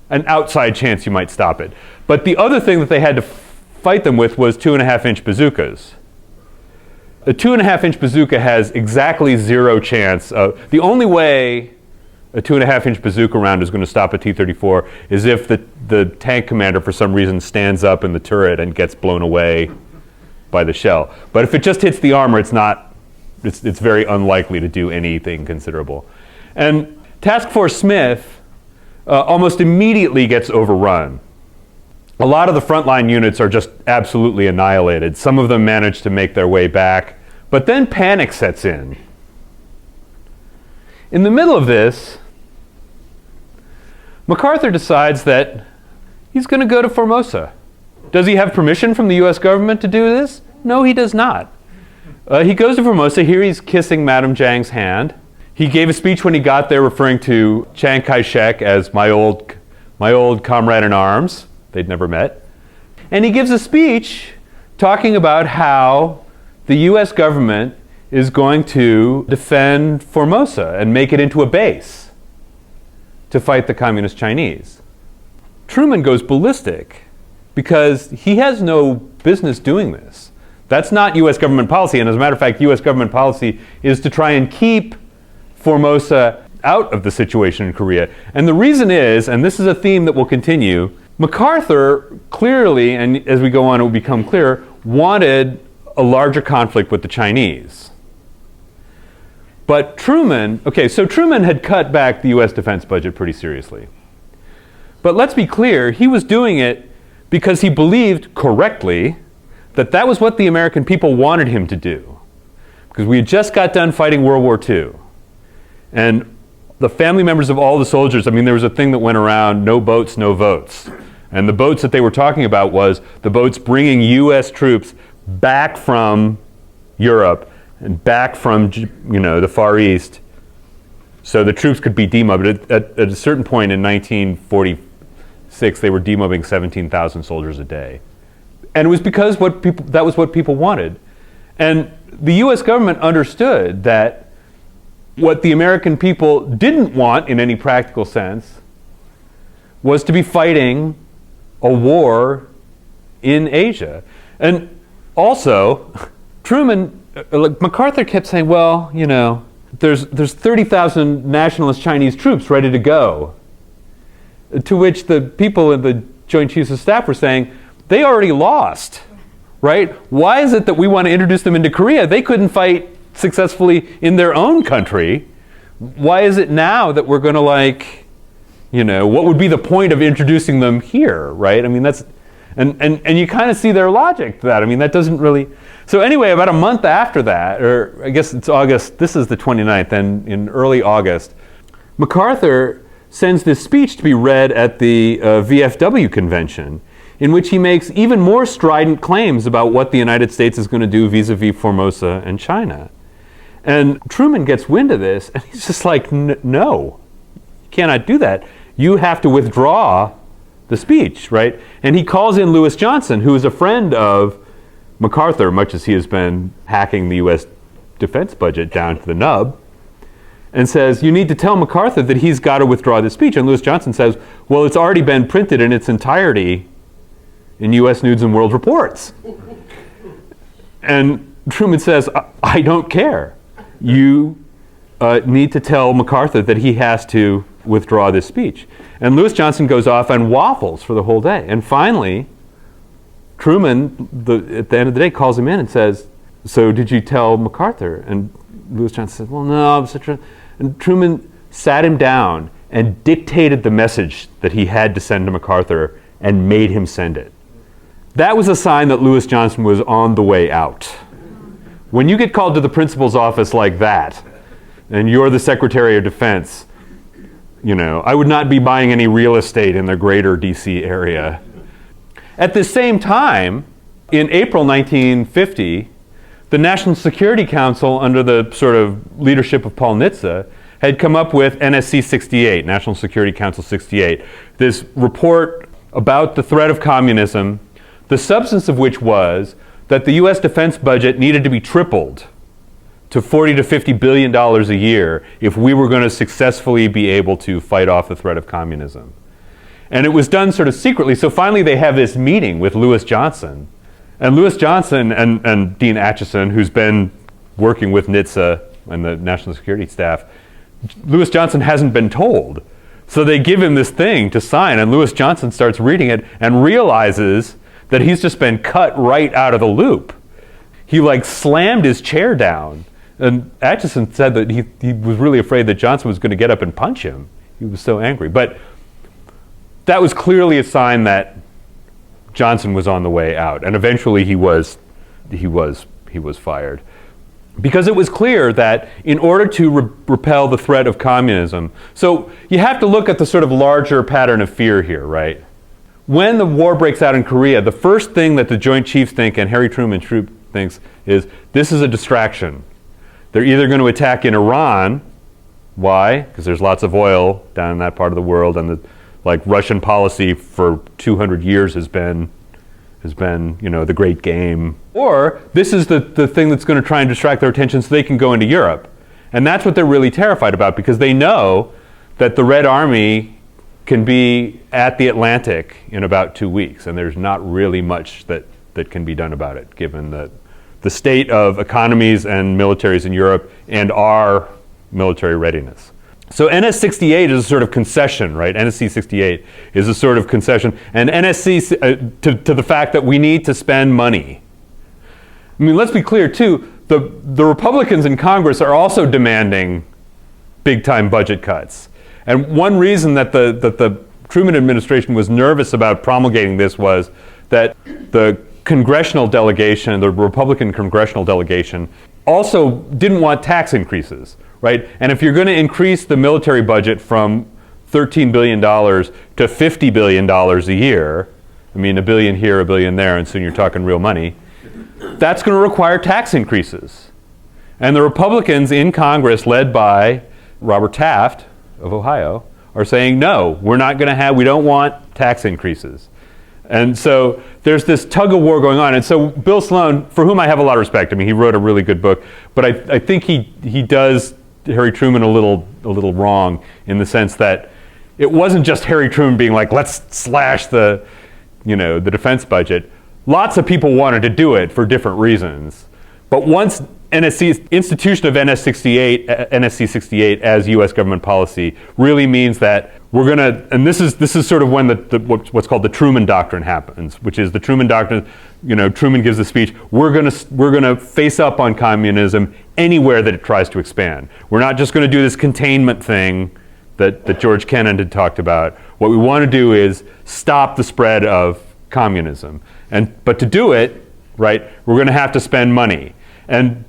an outside chance you might stop it. But the other thing that they had to fight them with was 2.5-inch bazookas. A 2.5-inch bazooka has exactly zero chance of, the only way a 2.5-inch bazooka round is going to stop a T-34 is if the tank commander for some reason stands up in the turret and gets blown away by the shell. But if it just hits the armor, it's very unlikely to do anything considerable. And Task Force Smith almost immediately gets overrun. A lot of the frontline units are just absolutely annihilated. Some of them manage to make their way back, but then panic sets in. In the middle of this, MacArthur decides that he's going to go to Formosa. Does he have permission from the US government to do this? No, he does not. He goes to Formosa. Here he's kissing Madame Jiang's hand. He gave a speech when he got there referring to Chiang Kai-shek as my old comrade in arms. They'd never met. And he gives a speech talking about how the US government is going to defend Formosa and make it into a base to fight the communist Chinese. Truman goes ballistic because he has no business doing this. That's not US government policy, and as a matter of fact, US government policy is to try and keep Formosa out of the situation in Korea. And the reason is, and this is a theme that will continue, MacArthur clearly, and as we go on it will become clear, wanted a larger conflict with the Chinese. But Truman had cut back the US defense budget pretty seriously. But let's be clear, he was doing it because he believed correctly that that was what the American people wanted him to do. Because we had just got done fighting World War II. And the family members of all the soldiers, there was a thing that went around, no boats, no votes. And the boats that they were talking about was the boats bringing U.S. troops back from Europe and back from, the Far East, so the troops could be demobbed. At a certain point in 1946, they were demobbing 17,000 soldiers a day. And it was because that was what people wanted. And the U.S. government understood that what the American people didn't want in any practical sense was to be fighting a war in Asia. And also, MacArthur kept saying, well, there's 30,000 nationalist Chinese troops ready to go. To which the people in the Joint Chiefs of Staff were saying, they already lost, right? Why is it that we want to introduce them into Korea? They couldn't fight successfully in their own country. Why is it now that we're going to what would be the point of introducing them here, right? I mean, and you kind of see their logic to that. I mean, that doesn't really... So anyway, about a month after that, or I guess it's August, this is the 29th, and in early August, MacArthur sends this speech to be read at the VFW convention, in which he makes even more strident claims about what the United States is going to do vis-a-vis Formosa and China. And Truman gets wind of this, and he's just like, no, you cannot do that. You have to withdraw the speech, right? And he calls in Lewis Johnson, who is a friend of MacArthur, much as he has been hacking the U.S. defense budget down to the nub, and says, you need to tell MacArthur that he's got to withdraw the speech. And Lewis Johnson says, well, it's already been printed in its entirety in U.S. News and World Reports. And Truman says, I don't care. You need to tell MacArthur that he has to withdraw this speech. And Lewis Johnson goes off and waffles for the whole day. And finally, Truman, at the end of the day, calls him in and says, so did you tell MacArthur? And Lewis Johnson said, well, no. And Truman sat him down and dictated the message that he had to send to MacArthur and made him send it. That was a sign that Lewis Johnson was on the way out. When you get called to the principal's office like that, and you're the Secretary of Defense, I would not be buying any real estate in the greater DC area. At the same time, in April 1950, the National Security Council, under the sort of leadership of Paul Nitze, had come up with NSC 68, National Security Council 68, this report about the threat of communism, the substance of which was that the U.S. defense budget needed to be tripled to $40 to $50 billion a year if we were going to successfully be able to fight off the threat of communism. And it was done sort of secretly. So finally they have this meeting with Lewis Johnson. And Lewis Johnson and Dean Acheson, who's been working with Nitze and the National Security Staff, Lewis Johnson hasn't been told. So they give him this thing to sign, and Lewis Johnson starts reading it and realizes that he's just been cut right out of the loop. He slammed his chair down. And Acheson said that he was really afraid that Johnson was going to get up and punch him. He was so angry. But that was clearly a sign that Johnson was on the way out. And eventually he was fired. Because it was clear that in order to repel the threat of communism, so you have to look at the sort of larger pattern of fear here, right? When the war breaks out in Korea, the first thing that the Joint Chiefs think and Harry Truman thinks is, this is a distraction. They're either going to attack in Iran. Why? Because there's lots of oil down in that part of the world, and Russian policy for 200 years has been the great game. Or this is the thing that's going to try and distract their attention so they can go into Europe. And that's what they're really terrified about, because they know that the Red Army can be at the Atlantic in about 2 weeks, and there's not really much that can be done about it, given the state of economies and militaries in Europe and our military readiness. So NS-68 is a sort of concession, right? NSC-68 is a sort of concession. And NSC, to the fact that we need to spend money. I mean, let's be clear, too. The Republicans in Congress are also demanding big-time budget cuts. And one reason that the Truman administration was nervous about promulgating this was that the congressional delegation, the Republican congressional delegation, also didn't want tax increases, right? And if you're going to increase the military budget from $13 billion to $50 billion a year, I mean, $1 billion here, $1 billion there, and soon you're talking real money, that's going to require tax increases. And the Republicans in Congress, led by Robert Taft of Ohio, are saying, no, we're not going to have, we don't want tax increases. And so there's this tug of war going on. And so Bill Sloan, for whom I have a lot of respect, I mean, he wrote a really good book, but I think he does Harry Truman a little wrong, in the sense that it wasn't just Harry Truman being like, let's slash the defense budget. Lots of people wanted to do it for different reasons. But once NSC's institution of NSC 68 as U.S. government policy really means that we're going to, and this is sort of when what's called the Truman Doctrine happens, which is the Truman Doctrine. Truman gives a speech. We're going to face up on communism anywhere that it tries to expand. We're not just going to do this containment thing that George Kennan had talked about. What we want to do is stop the spread of communism. But to do it, right, we're going to have to spend money. And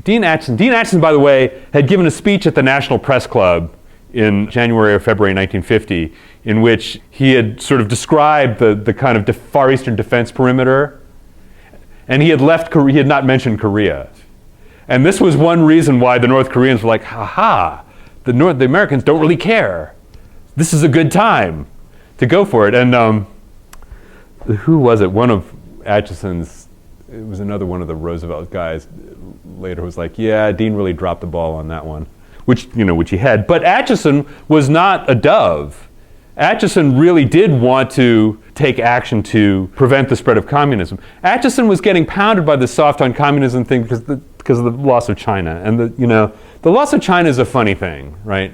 Dean Acheson, by the way, had given a speech at the National Press Club in January or February 1950, in which he had sort of described the kind of Far Eastern defense perimeter, and he had not mentioned Korea. And this was one reason why the North Koreans were like, ha-ha, the Americans don't really care. This is a good time to go for it. And who was it? One of Acheson's, it was another one of the Roosevelt guys, later was like, yeah, Dean really dropped the ball on that one, which he had. But Acheson was not a dove. Acheson really did want to take action to prevent the spread of communism. Acheson was getting pounded by the soft on communism thing because of the loss of China. And the loss of China is a funny thing, right?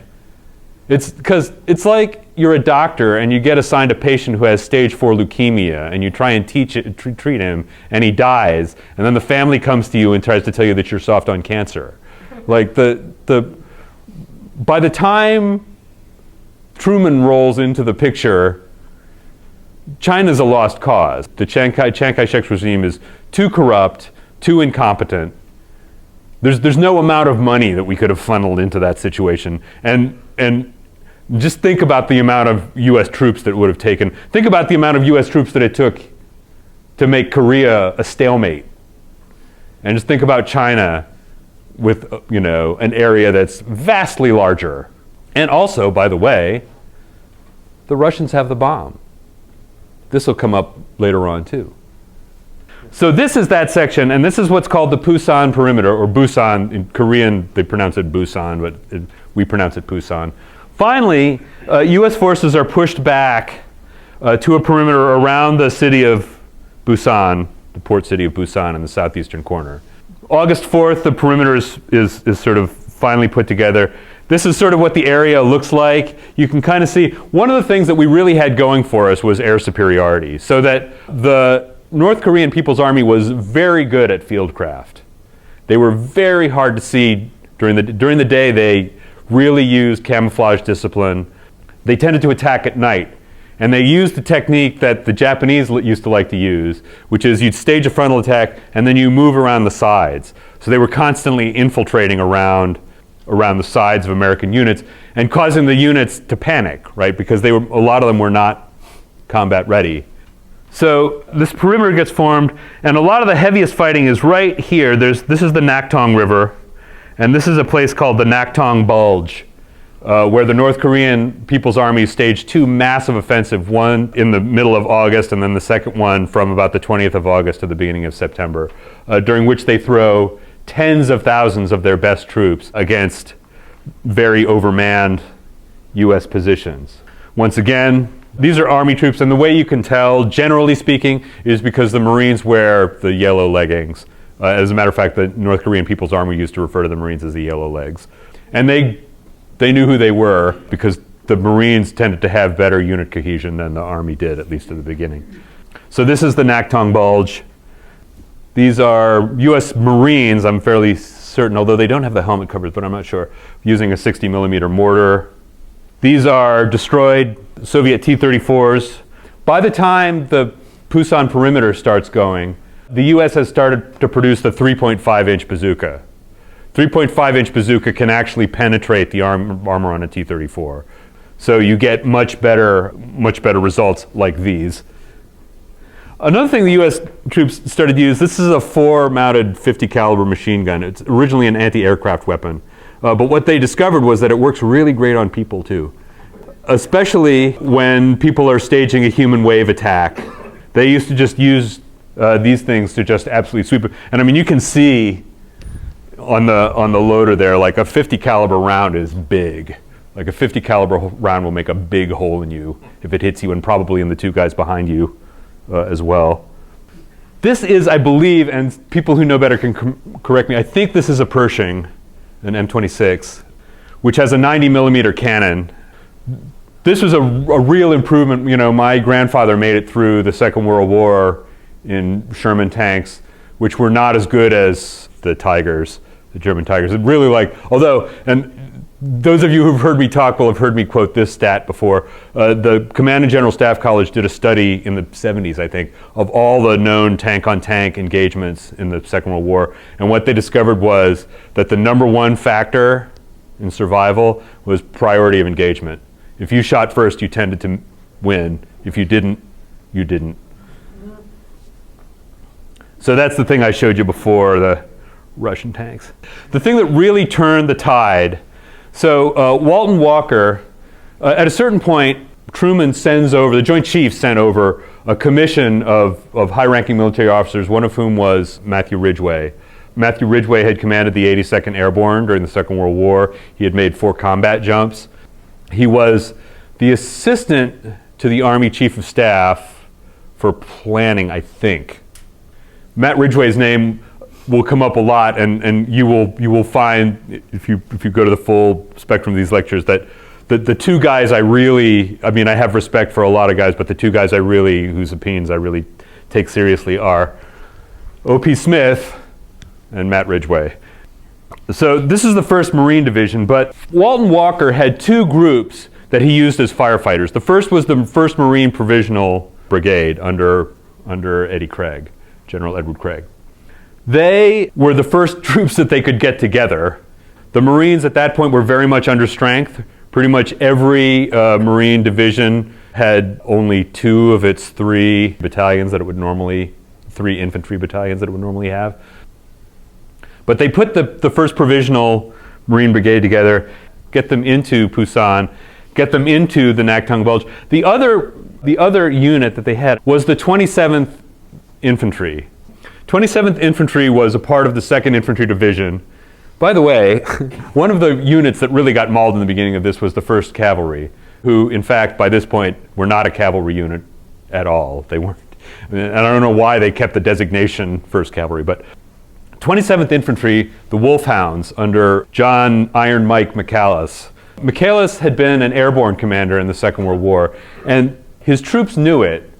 It's because it's like you're a doctor and you get assigned a patient who has stage 4 leukemia, and you try and treat him, and he dies, and then the family comes to you and tries to tell you that you're soft on cancer. Like by the time Truman rolls into the picture, China's a lost cause. The Chiang Kai-shek's regime is too corrupt, too incompetent. There's no amount of money that we could have funneled into that situation. And just think about the amount of U.S. troops that it would have taken. Think about the amount of U.S. troops that it took to make Korea a stalemate. And just think about China with an area that's vastly larger. And also, by the way, the Russians have the bomb. This will come up later on too. So this is that section, and this is what's called the Pusan perimeter, or Busan. In Korean, they pronounce it Busan, but we pronounce it Pusan. Finally, U.S. forces are pushed back to a perimeter around the city of Busan, the port city of Busan in the southeastern corner. August 4th, the perimeter is sort of finally put together. This is sort of what the area looks like. You can kind of see, one of the things that we really had going for us was air superiority, so that the North Korean People's Army was very good at fieldcraft. They were very hard to see during the day. They really used camouflage discipline. They tended to attack at night. And they used the technique that the Japanese used to like to use, which is you'd stage a frontal attack and then you move around the sides. So they were constantly infiltrating around the sides of American units and causing the units to panic, right? Because a lot of them were not combat ready. So this perimeter gets formed, and a lot of the heaviest fighting is right here. This is the Naktong River, and this is a place called the Naktong Bulge, where the North Korean People's Army staged 2 massive offensives, one in the middle of August and then the second one from about the 20th of August to the beginning of September, during which they throw tens of thousands of their best troops against very overmanned U.S. positions. Once again, these are Army troops, and the way you can tell, generally speaking, is because the Marines wear the yellow leggings. As a matter of fact, the North Korean People's Army used to refer to the Marines as the yellow legs. And they knew who they were because the Marines tended to have better unit cohesion than the Army did, at least at the beginning. So this is the Naktong Bulge. These are U.S. Marines, I'm fairly certain, although they don't have the helmet covers, but I'm not sure, using a 60 millimeter mortar. These are destroyed Soviet T-34s. By the time the Pusan perimeter starts going, the U.S. has started to produce the 3.5-inch bazooka. 3.5-inch bazooka can actually penetrate the armor on a T-34. So you get much better results like these. Another thing the U.S. troops started to use, this is a 4-mounted 50 caliber machine gun. It's originally an anti-aircraft weapon. But what they discovered was that it works really great on people too. Especially when people are staging a human wave attack. They used to just use these things to just absolutely sweep it. And I mean, you can see on the loader there, like a 50 caliber round is big. Like a 50 caliber round will make a big hole in you if it hits you, and probably in the two guys behind you as well. This is, I believe, and people who know better can correct me, I think this is a Pershing, an M26, which has a 90 millimeter cannon. This was a real improvement. You know, my grandfather made it through the Second World War in Sherman tanks, which were not as good as the Tigers, the German Tigers. It really although, and those of you who've heard me talk will have heard me quote this stat before. The Command and General Staff College did a study in the 70s, I think, of all the known tank-on-tank engagements in the Second World War. And what they discovered was that the number one factor in survival was priority of engagement. If you shot first, you tended to win. If you didn't, you didn't. So that's the thing I showed you before, the Russian tanks. The thing that really turned the tide. So Walton Walker, at a certain point, Truman sends over, the Joint Chiefs sent over a commission of high-ranking military officers, one of whom was Matthew Ridgway. Matthew Ridgway had commanded the 82nd Airborne during the Second World War. He had made 4 combat jumps. He was the assistant to the Army Chief of Staff for planning, I think. Matt Ridgway's name will come up a lot, and you will find, if you go to the full spectrum of these lectures, that the two guys I have respect for a lot of guys, but the two guys whose opinions I really take seriously are O.P. Smith and Matt Ridgway. So this is the 1st Marine Division, but Walton Walker had 2 groups that he used as firefighters. The first was the 1st Marine Provisional Brigade under Eddie Craig, General Edward Craig. They were the first troops that they could get together. The Marines at that point were very much under strength. Pretty much every Marine division had only 2 of its 3 battalions that it would normally, 3 infantry battalions that it would normally have. But they put the 1st Provisional Marine Brigade together, get them into Pusan, get them into the Naktung Bulge. The other unit that they had was the 27th Infantry. 27th Infantry was a part of the 2nd Infantry Division. By the way, one of the units that really got mauled in the beginning of this was the 1st Cavalry, who, in fact, by this point, were not a cavalry unit at all. They weren't. And I don't know why they kept the designation 1st Cavalry, but 27th Infantry, the Wolfhounds, under John Iron Mike McAllis. McAllis had been an airborne commander in the Second World War, and his troops knew it.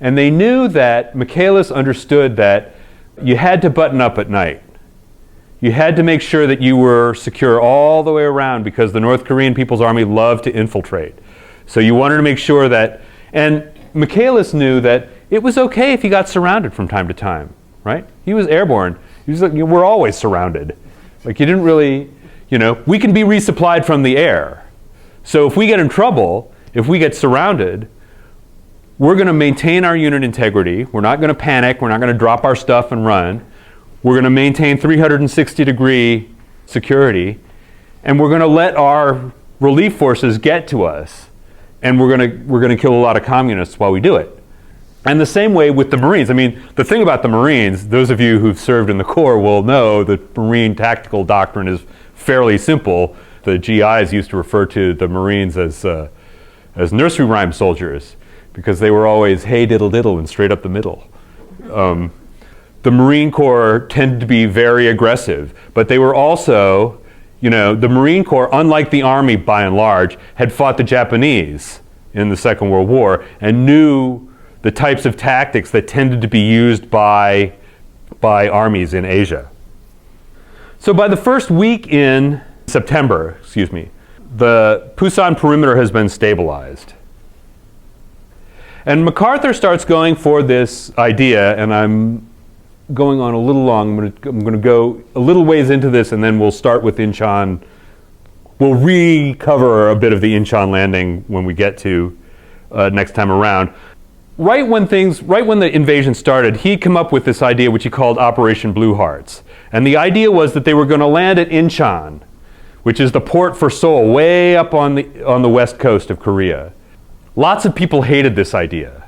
And they knew that McAllis understood that you had to button up at night. You had to make sure that you were secure all the way around, because the North Korean People's Army loved to infiltrate. So you wanted to make sure that, and McAllis knew that it was okay if he got surrounded from time to time, right? He was airborne. He was like, we're always surrounded. Like, you didn't really, we can be resupplied from the air. So if we get in trouble, if we get surrounded, we're going to maintain our unit integrity. We're not going to panic. We're not going to drop our stuff and run. We're going to maintain 360-degree security, and we're going to let our relief forces get to us, and we're going to kill a lot of communists while we do it. And the same way with the Marines. I mean, the thing about the Marines, those of you who've served in the Corps will know that Marine tactical doctrine is fairly simple. The GIs used to refer to the Marines as nursery rhyme soldiers, because they were always hey diddle diddle and straight up the middle. The Marine Corps tended to be very aggressive, but they were also, the Marine Corps, unlike the Army by and large, had fought the Japanese in the Second World War and knew the types of tactics that tended to be used by armies in Asia. So by the first week in September, the Pusan perimeter has been stabilized. And MacArthur starts going for this idea, and I'm going on a little long. I'm going to go a little ways into this, and then we'll start with Inchon. We'll recover a bit of the Inchon landing when we get to next time around. Right when the invasion started, he'd come up with this idea which he called Operation Blue Hearts. And the idea was that they were going to land at Inchon, which is the port for Seoul, way up on the west coast of Korea. Lots of people hated this idea.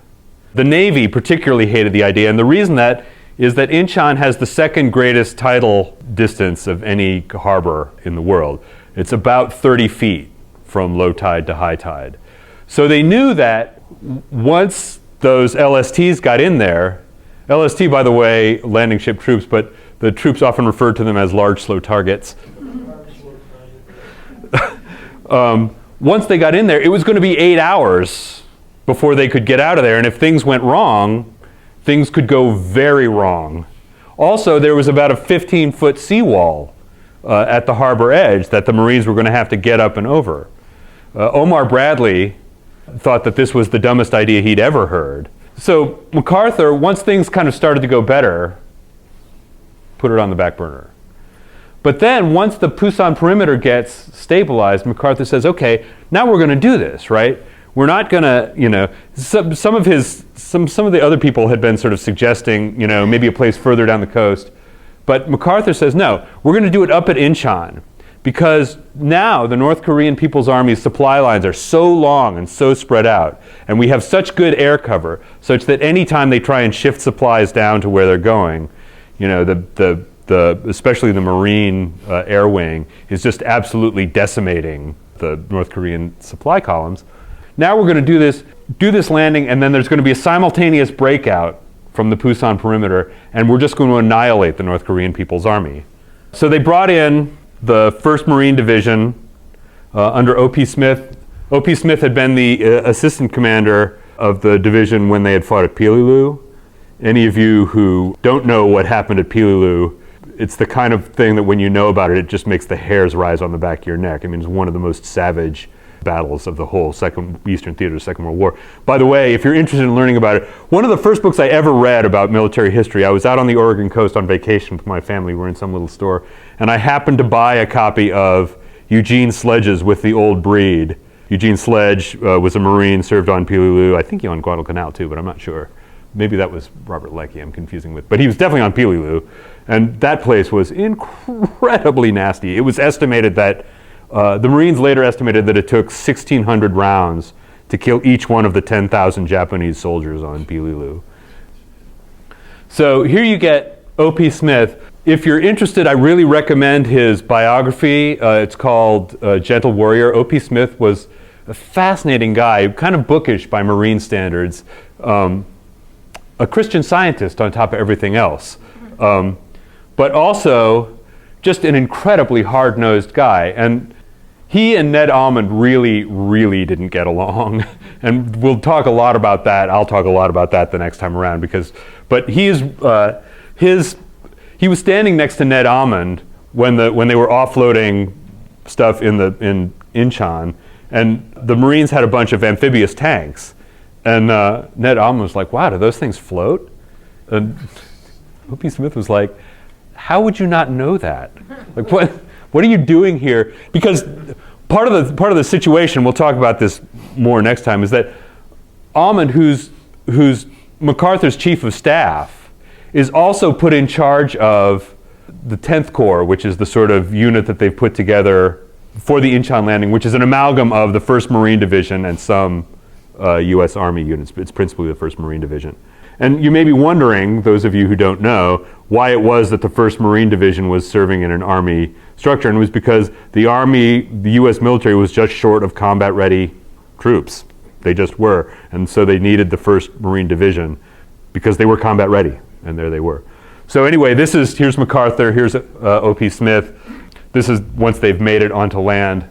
The Navy particularly hated the idea, and the reason that is that Inchon has the second greatest tidal distance of any harbor in the world. It's about 30 feet from low tide to high tide. So they knew that once those LSTs got in there, LST, by the way, landing ship troops, but the troops often referred to them as large, slow targets. Once they got in there, it was going to be 8 hours before they could get out of there. And if things went wrong, things could go very wrong. Also, there was about a 15-foot seawall at the harbor edge that the Marines were going to have to get up and over. Omar Bradley thought that this was the dumbest idea he'd ever heard. So MacArthur, once things kind of started to go better, put it on the back burner. But then once the Pusan perimeter gets stabilized, MacArthur says, okay, now we're going to do this, right? We're not going to, some of the other people had been sort of suggesting, maybe a place further down the coast. But MacArthur says, no, we're going to do it up at Inchon. Because now the North Korean People's Army's supply lines are so long and so spread out, and we have such good air cover, such that any time they try and shift supplies down to where they're going, especially the Marine air wing is just absolutely decimating the North Korean supply columns. Now we're going to do this landing, and then there's going to be a simultaneous breakout from the Pusan perimeter, and we're just going to annihilate the North Korean People's Army. So they brought in the 1st Marine Division under O.P. Smith. O.P. Smith had been the assistant commander of the division when they had fought at Pililoo. Any of you who don't know what happened at Pililoo, it's the kind of thing that when you know about it, it just makes the hairs rise on the back of your neck. I mean, it's one of the most savage battles of the whole Eastern Theater of the Second World War. By the way, if you're interested in learning about it, one of the first books I ever read about military history, I was out on the Oregon coast on vacation with my family. We were in some little store, and I happened to buy a copy of Eugene Sledge's With the Old Breed. Eugene Sledge was a Marine, served on Pililoo. I think he on Guadalcanal too, but I'm not sure. Maybe that was Robert Leckie I'm confusing with. But he was definitely on Pililoo, and that place was incredibly nasty. It was estimated that the Marines later estimated that it took 1,600 rounds to kill each one of the 10,000 Japanese soldiers on Pililoo. So here you get O.P. Smith. If you're interested, I really recommend his biography. It's called Gentle Warrior. O.P. Smith was a fascinating guy, kind of bookish by Marine standards, a Christian Scientist on top of everything else, but also just an incredibly hard-nosed guy. And he and Ned Almond really, really didn't get along. And we'll talk a lot about that. I'll talk a lot about that the next time around but he was standing next to Ned Almond when they were offloading stuff in Inchon, and the Marines had a bunch of amphibious tanks. And Ned Almond was like, wow, do those things float? And O.P. Smith was like, how would you not know that? Like, what are you doing here? Because part of the situation, we'll talk about this more next time, is that Almond, who's MacArthur's chief of staff, is also put in charge of the 10th Corps, which is the sort of unit that they've put together for the Inchon landing, which is an amalgam of the 1st Marine Division and some U.S. Army units. It's principally the 1st Marine Division. And you may be wondering, those of you who don't know, why it was that the 1st Marine Division was serving in an Army structure, and it was because the U.S. military was just short of combat-ready troops. They just were. And so they needed the 1st Marine Division because they were combat-ready, and there they were. So anyway, here's MacArthur, here's O.P. Smith. This is once they've made it onto land.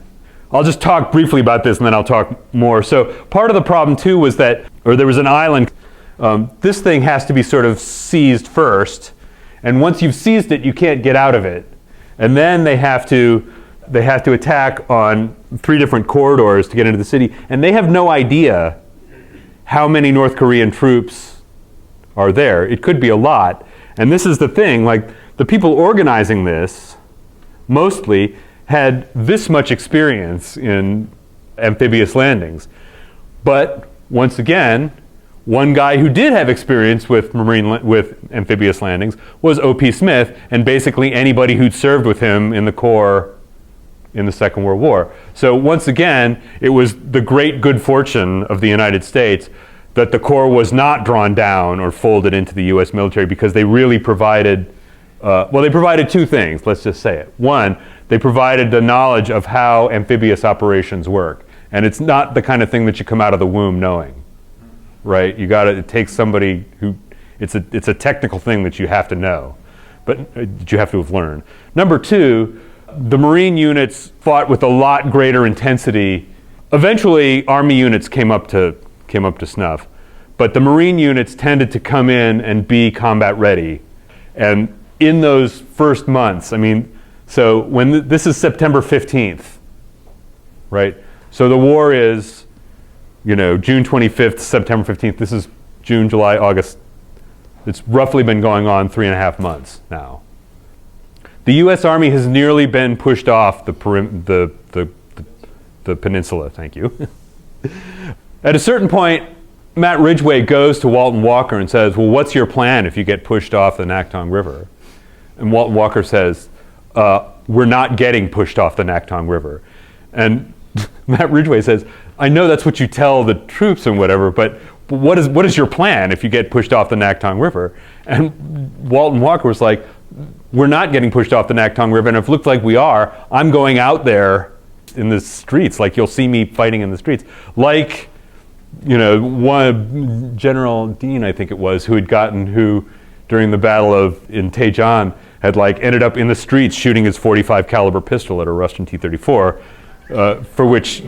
I'll just talk briefly about this, and then I'll talk more. So part of the problem, too, was that there was an island. This thing has to be sort of seized first, and once you've seized it, you can't get out of it. And then they have to attack on 3 different corridors to get into the city, and they have no idea how many North Korean troops are there. It could be a lot, And this is the thing, like the people organizing this mostly had this much experience in amphibious landings. But once again, one guy who did have experience with amphibious landings was O.P. Smith, and basically anybody who'd served with him in the Corps in the Second World War. So once again, it was the great good fortune of the United States that the Corps was not drawn down or folded into the U.S. military, because they really provided, they provided two things, let's just say it. One, they provided the knowledge of how amphibious operations work. And it's not the kind of thing that you come out of the womb knowing. Right? It takes somebody who, it's a technical thing that you have to know, but that you have to have learned. Number two, the Marine units fought with a lot greater intensity. Eventually, Army units came up to snuff, but the Marine units tended to come in and be combat ready. And in those first months, I mean, so when this is September 15th, right? So the war is, June 25th, September 15th. This is June, July, August. It's roughly been going on 3.5 months now. The U.S. Army has nearly been pushed off the peninsula. Thank you. At a certain point, Matt Ridgway goes to Walton Walker and says, "Well, what's your plan if you get pushed off the Nakhtong River?" And Walton Walker says, "We're not getting pushed off the Nakhtong River." And Matt Ridgway says, "I know that's what you tell the troops and whatever, but what is your plan if you get pushed off the Nakhtong River?" And Walton Walker was like, "We're not getting pushed off the Nakhtong River, and if it looks like we are, I'm going out there in the streets, like you'll see me fighting in the streets." Like, one General Dean, I think it was, who during the Battle of Incheon had ended up in the streets shooting his .45 caliber pistol at a Russian T-34, for which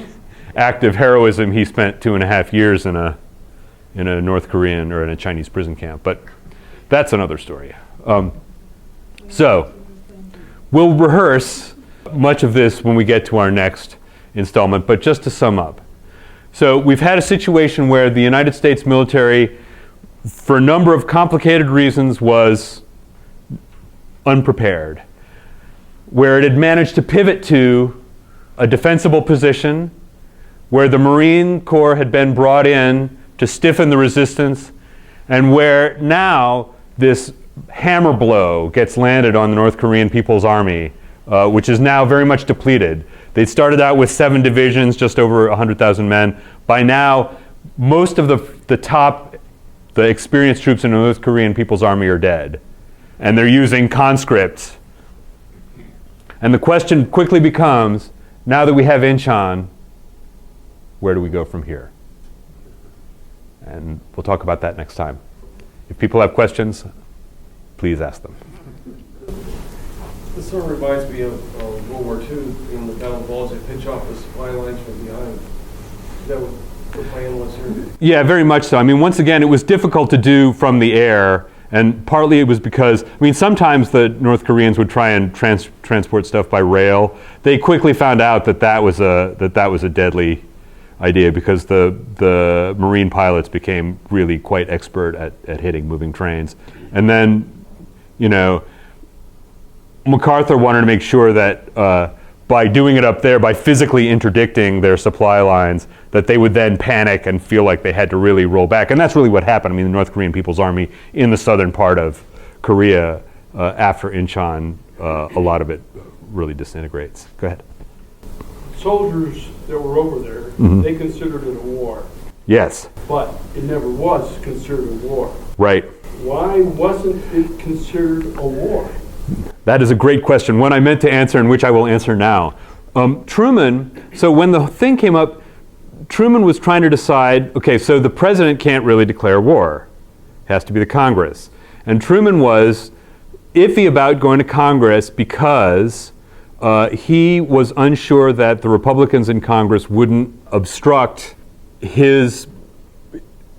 act of heroism he spent 2.5 years in a North Korean or in a Chinese prison camp. But that's another story. So we'll rehearse much of this when we get to our next installment, but just to sum up. So we've had a situation where the United States military, for a number of complicated reasons, was unprepared, where it had managed to pivot to a defensible position, where the Marine Corps had been brought in to stiffen the resistance, and where now this hammer blow gets landed on the North Korean People's Army, which is now very much depleted. They started out with 7 divisions, just over 100,000 men. By now, most of the experienced troops in the North Korean People's Army are dead. And they're using conscripts. And the question quickly becomes, now that we have Inchon, where do we go from here? And we'll talk about that next time. If people have questions, please ask them. This sort of reminds me of World War II in the Battle of Balls. They pinch off the supply lines from behind. Is that what the plan was here? Yeah, very much so. I mean, once again, it was difficult to do from the air, and partly it was because, sometimes the North Koreans would try and transport stuff by rail. They quickly found out that was a deadly idea, because the Marine pilots became really quite expert at hitting moving trains. And then, MacArthur wanted to make sure that by doing it up there, by physically interdicting their supply lines, that they would then panic and feel like they had to really roll back. And that's really what happened. The North Korean People's Army in the southern part of Korea, after Inchon, a lot of it really disintegrates. Go ahead. Soldiers that were over there, they considered it a war. Yes. But it never was considered a war. Right. Why wasn't it considered a war? That is a great question, one I meant to answer and which I will answer now. Truman, so when the thing came up, Truman was trying to decide, okay, so the president can't really declare war. It has to be the Congress. And Truman was iffy about going to Congress because he was unsure that the Republicans in Congress wouldn't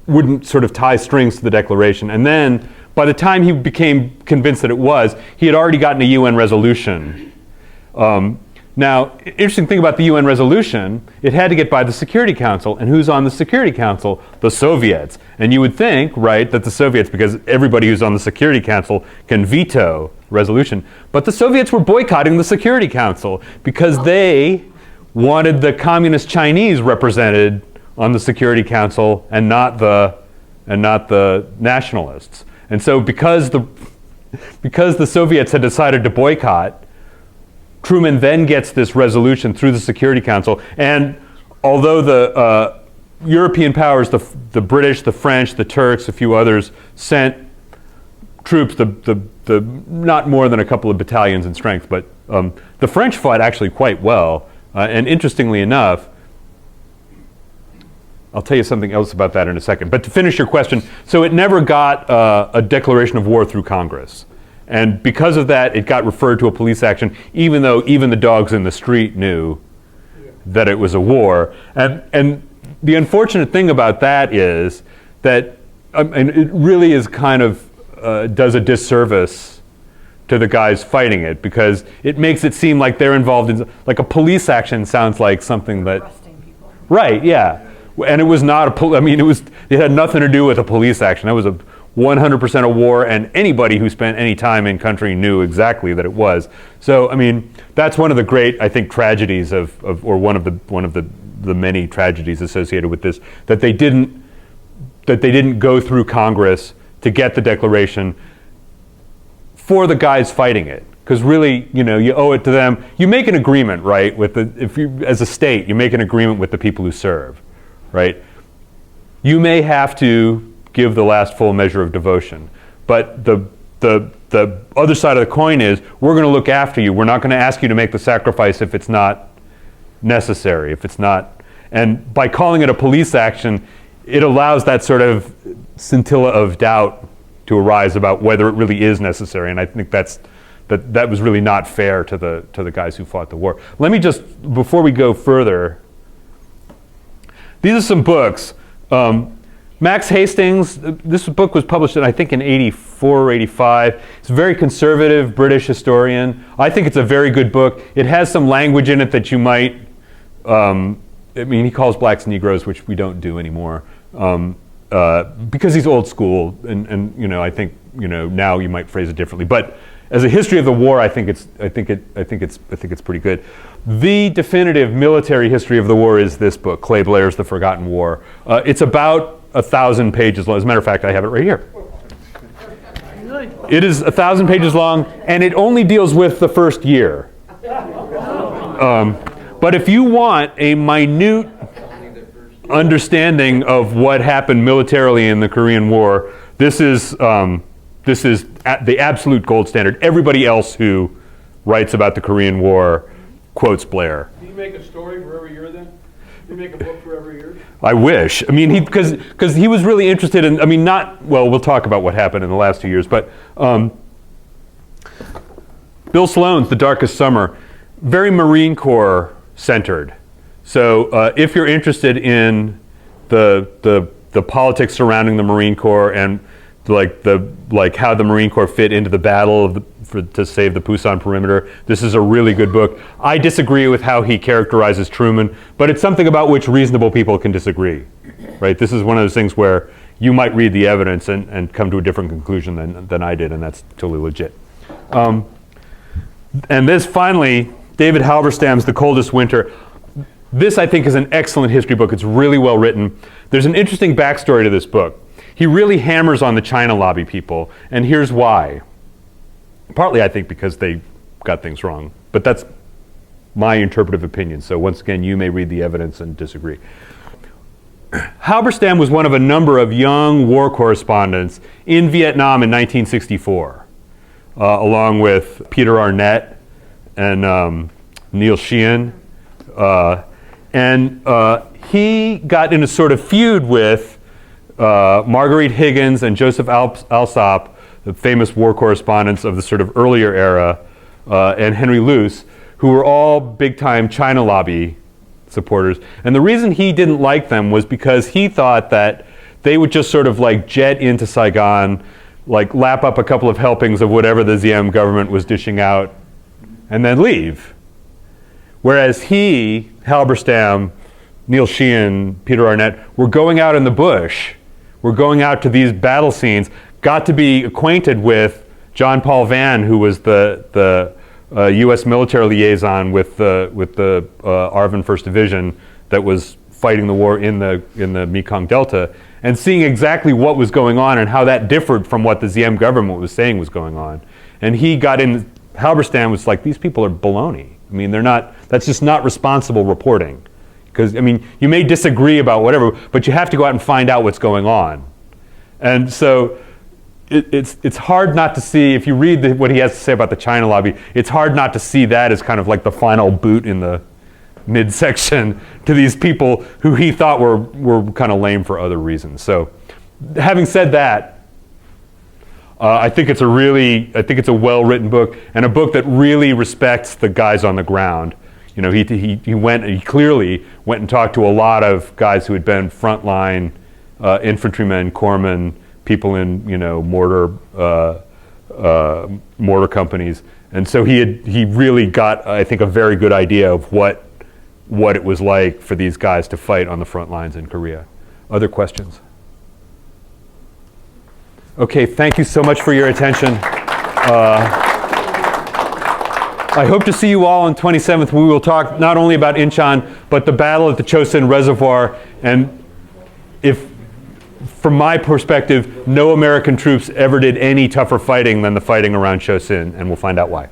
wouldn't sort of tie strings to the Declaration. And then, by the time he became convinced that it was, he had already gotten a UN resolution Now, interesting thing about the UN resolution, it had to get by the Security Council. And who's on the Security Council? The Soviets. And you would think, right, that the Soviets, because everybody who's on the Security Council can veto resolution. But the Soviets were boycotting the Security Council because they wanted the Communist Chinese represented on the Security Council and not the nationalists. And so because the Soviets had decided to boycott, Truman then gets this resolution through the Security Council, and although the European powers, the British, the French, the Turks, a few others, sent troops, the not more than a couple of battalions in strength, but the French fought actually quite well, and interestingly enough, I'll tell you something else about that in a second. But to finish your question, so it never got a declaration of war through Congress. And because of that, it got referred to a police action, even though even the dogs in the street knew that it was a war. And the unfortunate thing about that is that and it really is kind of does a disservice to the guys fighting it, because it makes it seem like they're involved in, like a police action sounds like something that... Arresting people. Right, yeah. And it was not it had nothing to do with a police action. That was a 100% a war, and anybody who spent any time in country knew exactly that it was. So, I mean, that's one of the great, I think, tragedies or one of the many tragedies associated with this, that they didn't go through Congress to get the declaration for the guys fighting it. Because really, you owe it to them. You make an agreement, right, as a state, you make an agreement with the people who serve, right? You may have to give the last full measure of devotion. But the other side of the coin is, we're going to look after you. We're not going to ask you to make the sacrifice if it's not necessary, if it's not. And by calling it a police action, it allows that sort of scintilla of doubt to arise about whether it really is necessary. And I think that was really not fair to the guys who fought the war. Let me just, before we go further, these are some books. Max Hastings, this book was published, I think, in 84 or 85. It's a very conservative British historian. I think it's a very good book. It has some language in it that you might, he calls blacks Negroes, which we don't do anymore, because he's old school, and I think, now you might phrase it differently. But as a history of the war, I think it's pretty good. The definitive military history of the war is this book, Clay Blair's The Forgotten War. It's about 1,000 pages long. As a matter of fact, I have it right here. It is 1,000 pages long, and it only deals with the first year. But if you want a minute understanding of what happened militarily in the Korean War, this is the absolute gold standard. Everybody else who writes about the Korean War quotes Blair. Do you make a story for every year then? Do you make a book for every year? I wish. Because he was really interested in, we'll talk about what happened in the last 2 years, but Bill Sloan's The Darkest Summer, very Marine Corps centered. So if you're interested in the politics surrounding the Marine Corps and how the Marine Corps fit into the battle to save the Pusan perimeter, this is a really good book. I disagree with how he characterizes Truman, but it's something about which reasonable people can disagree, right? This is one of those things where you might read the evidence and come to a different conclusion than I did, and that's totally legit. And this, finally, David Halberstam's The Coldest Winter. This, I think, is an excellent history book. It's really well written. There's an interesting backstory to this book. He really hammers on the China lobby people, and here's why. Partly, I think, because they got things wrong, but that's my interpretive opinion. So once again, you may read the evidence and disagree. Halberstam was one of a number of young war correspondents in Vietnam in 1964, along with Peter Arnett and Neil Sheehan. And he got in a sort of feud with Marguerite Higgins and Joseph Alsop, the famous war correspondents of the sort of earlier era, and Henry Luce, who were all big-time China lobby supporters. And the reason he didn't like them was because he thought that they would just sort of jet into Saigon, lap up a couple of helpings of whatever the Diem government was dishing out, and then leave. Whereas he, Halberstam, Neil Sheehan, Peter Arnett, were going out in the bush, were going out to these battle scenes, got to be acquainted with John Paul Vann, who was the U.S. military liaison with the ARVN 1st Division that was fighting the war in the Mekong Delta, and seeing exactly what was going on and how that differed from what the Ziem government was saying was going on. And he got in, Halberstam was like, these people are baloney. I mean, they're not, that's just not responsible reporting. Because, I mean, you may disagree about whatever, but you have to go out and find out what's going on. And so it's hard not to see, if you read what he has to say about the China lobby, it's hard not to see that as kind of like the final boot in the midsection to these people who he thought were kind of lame for other reasons. So having said that, I think it's a well-written book, and a book that really respects the guys on the ground. You know, he clearly went and talked to a lot of guys who had been frontline infantrymen, corpsmen, people in, you know, mortar companies, and so he really got, I think, a very good idea of what it was like for these guys to fight on the front lines in Korea. Other questions? Okay, thank you so much for your attention. I hope to see you all on 27th. We will talk not only about Inchon, but the battle at the Chosin Reservoir. And if, from my perspective, no American troops ever did any tougher fighting than the fighting around Chosin, and we'll find out why.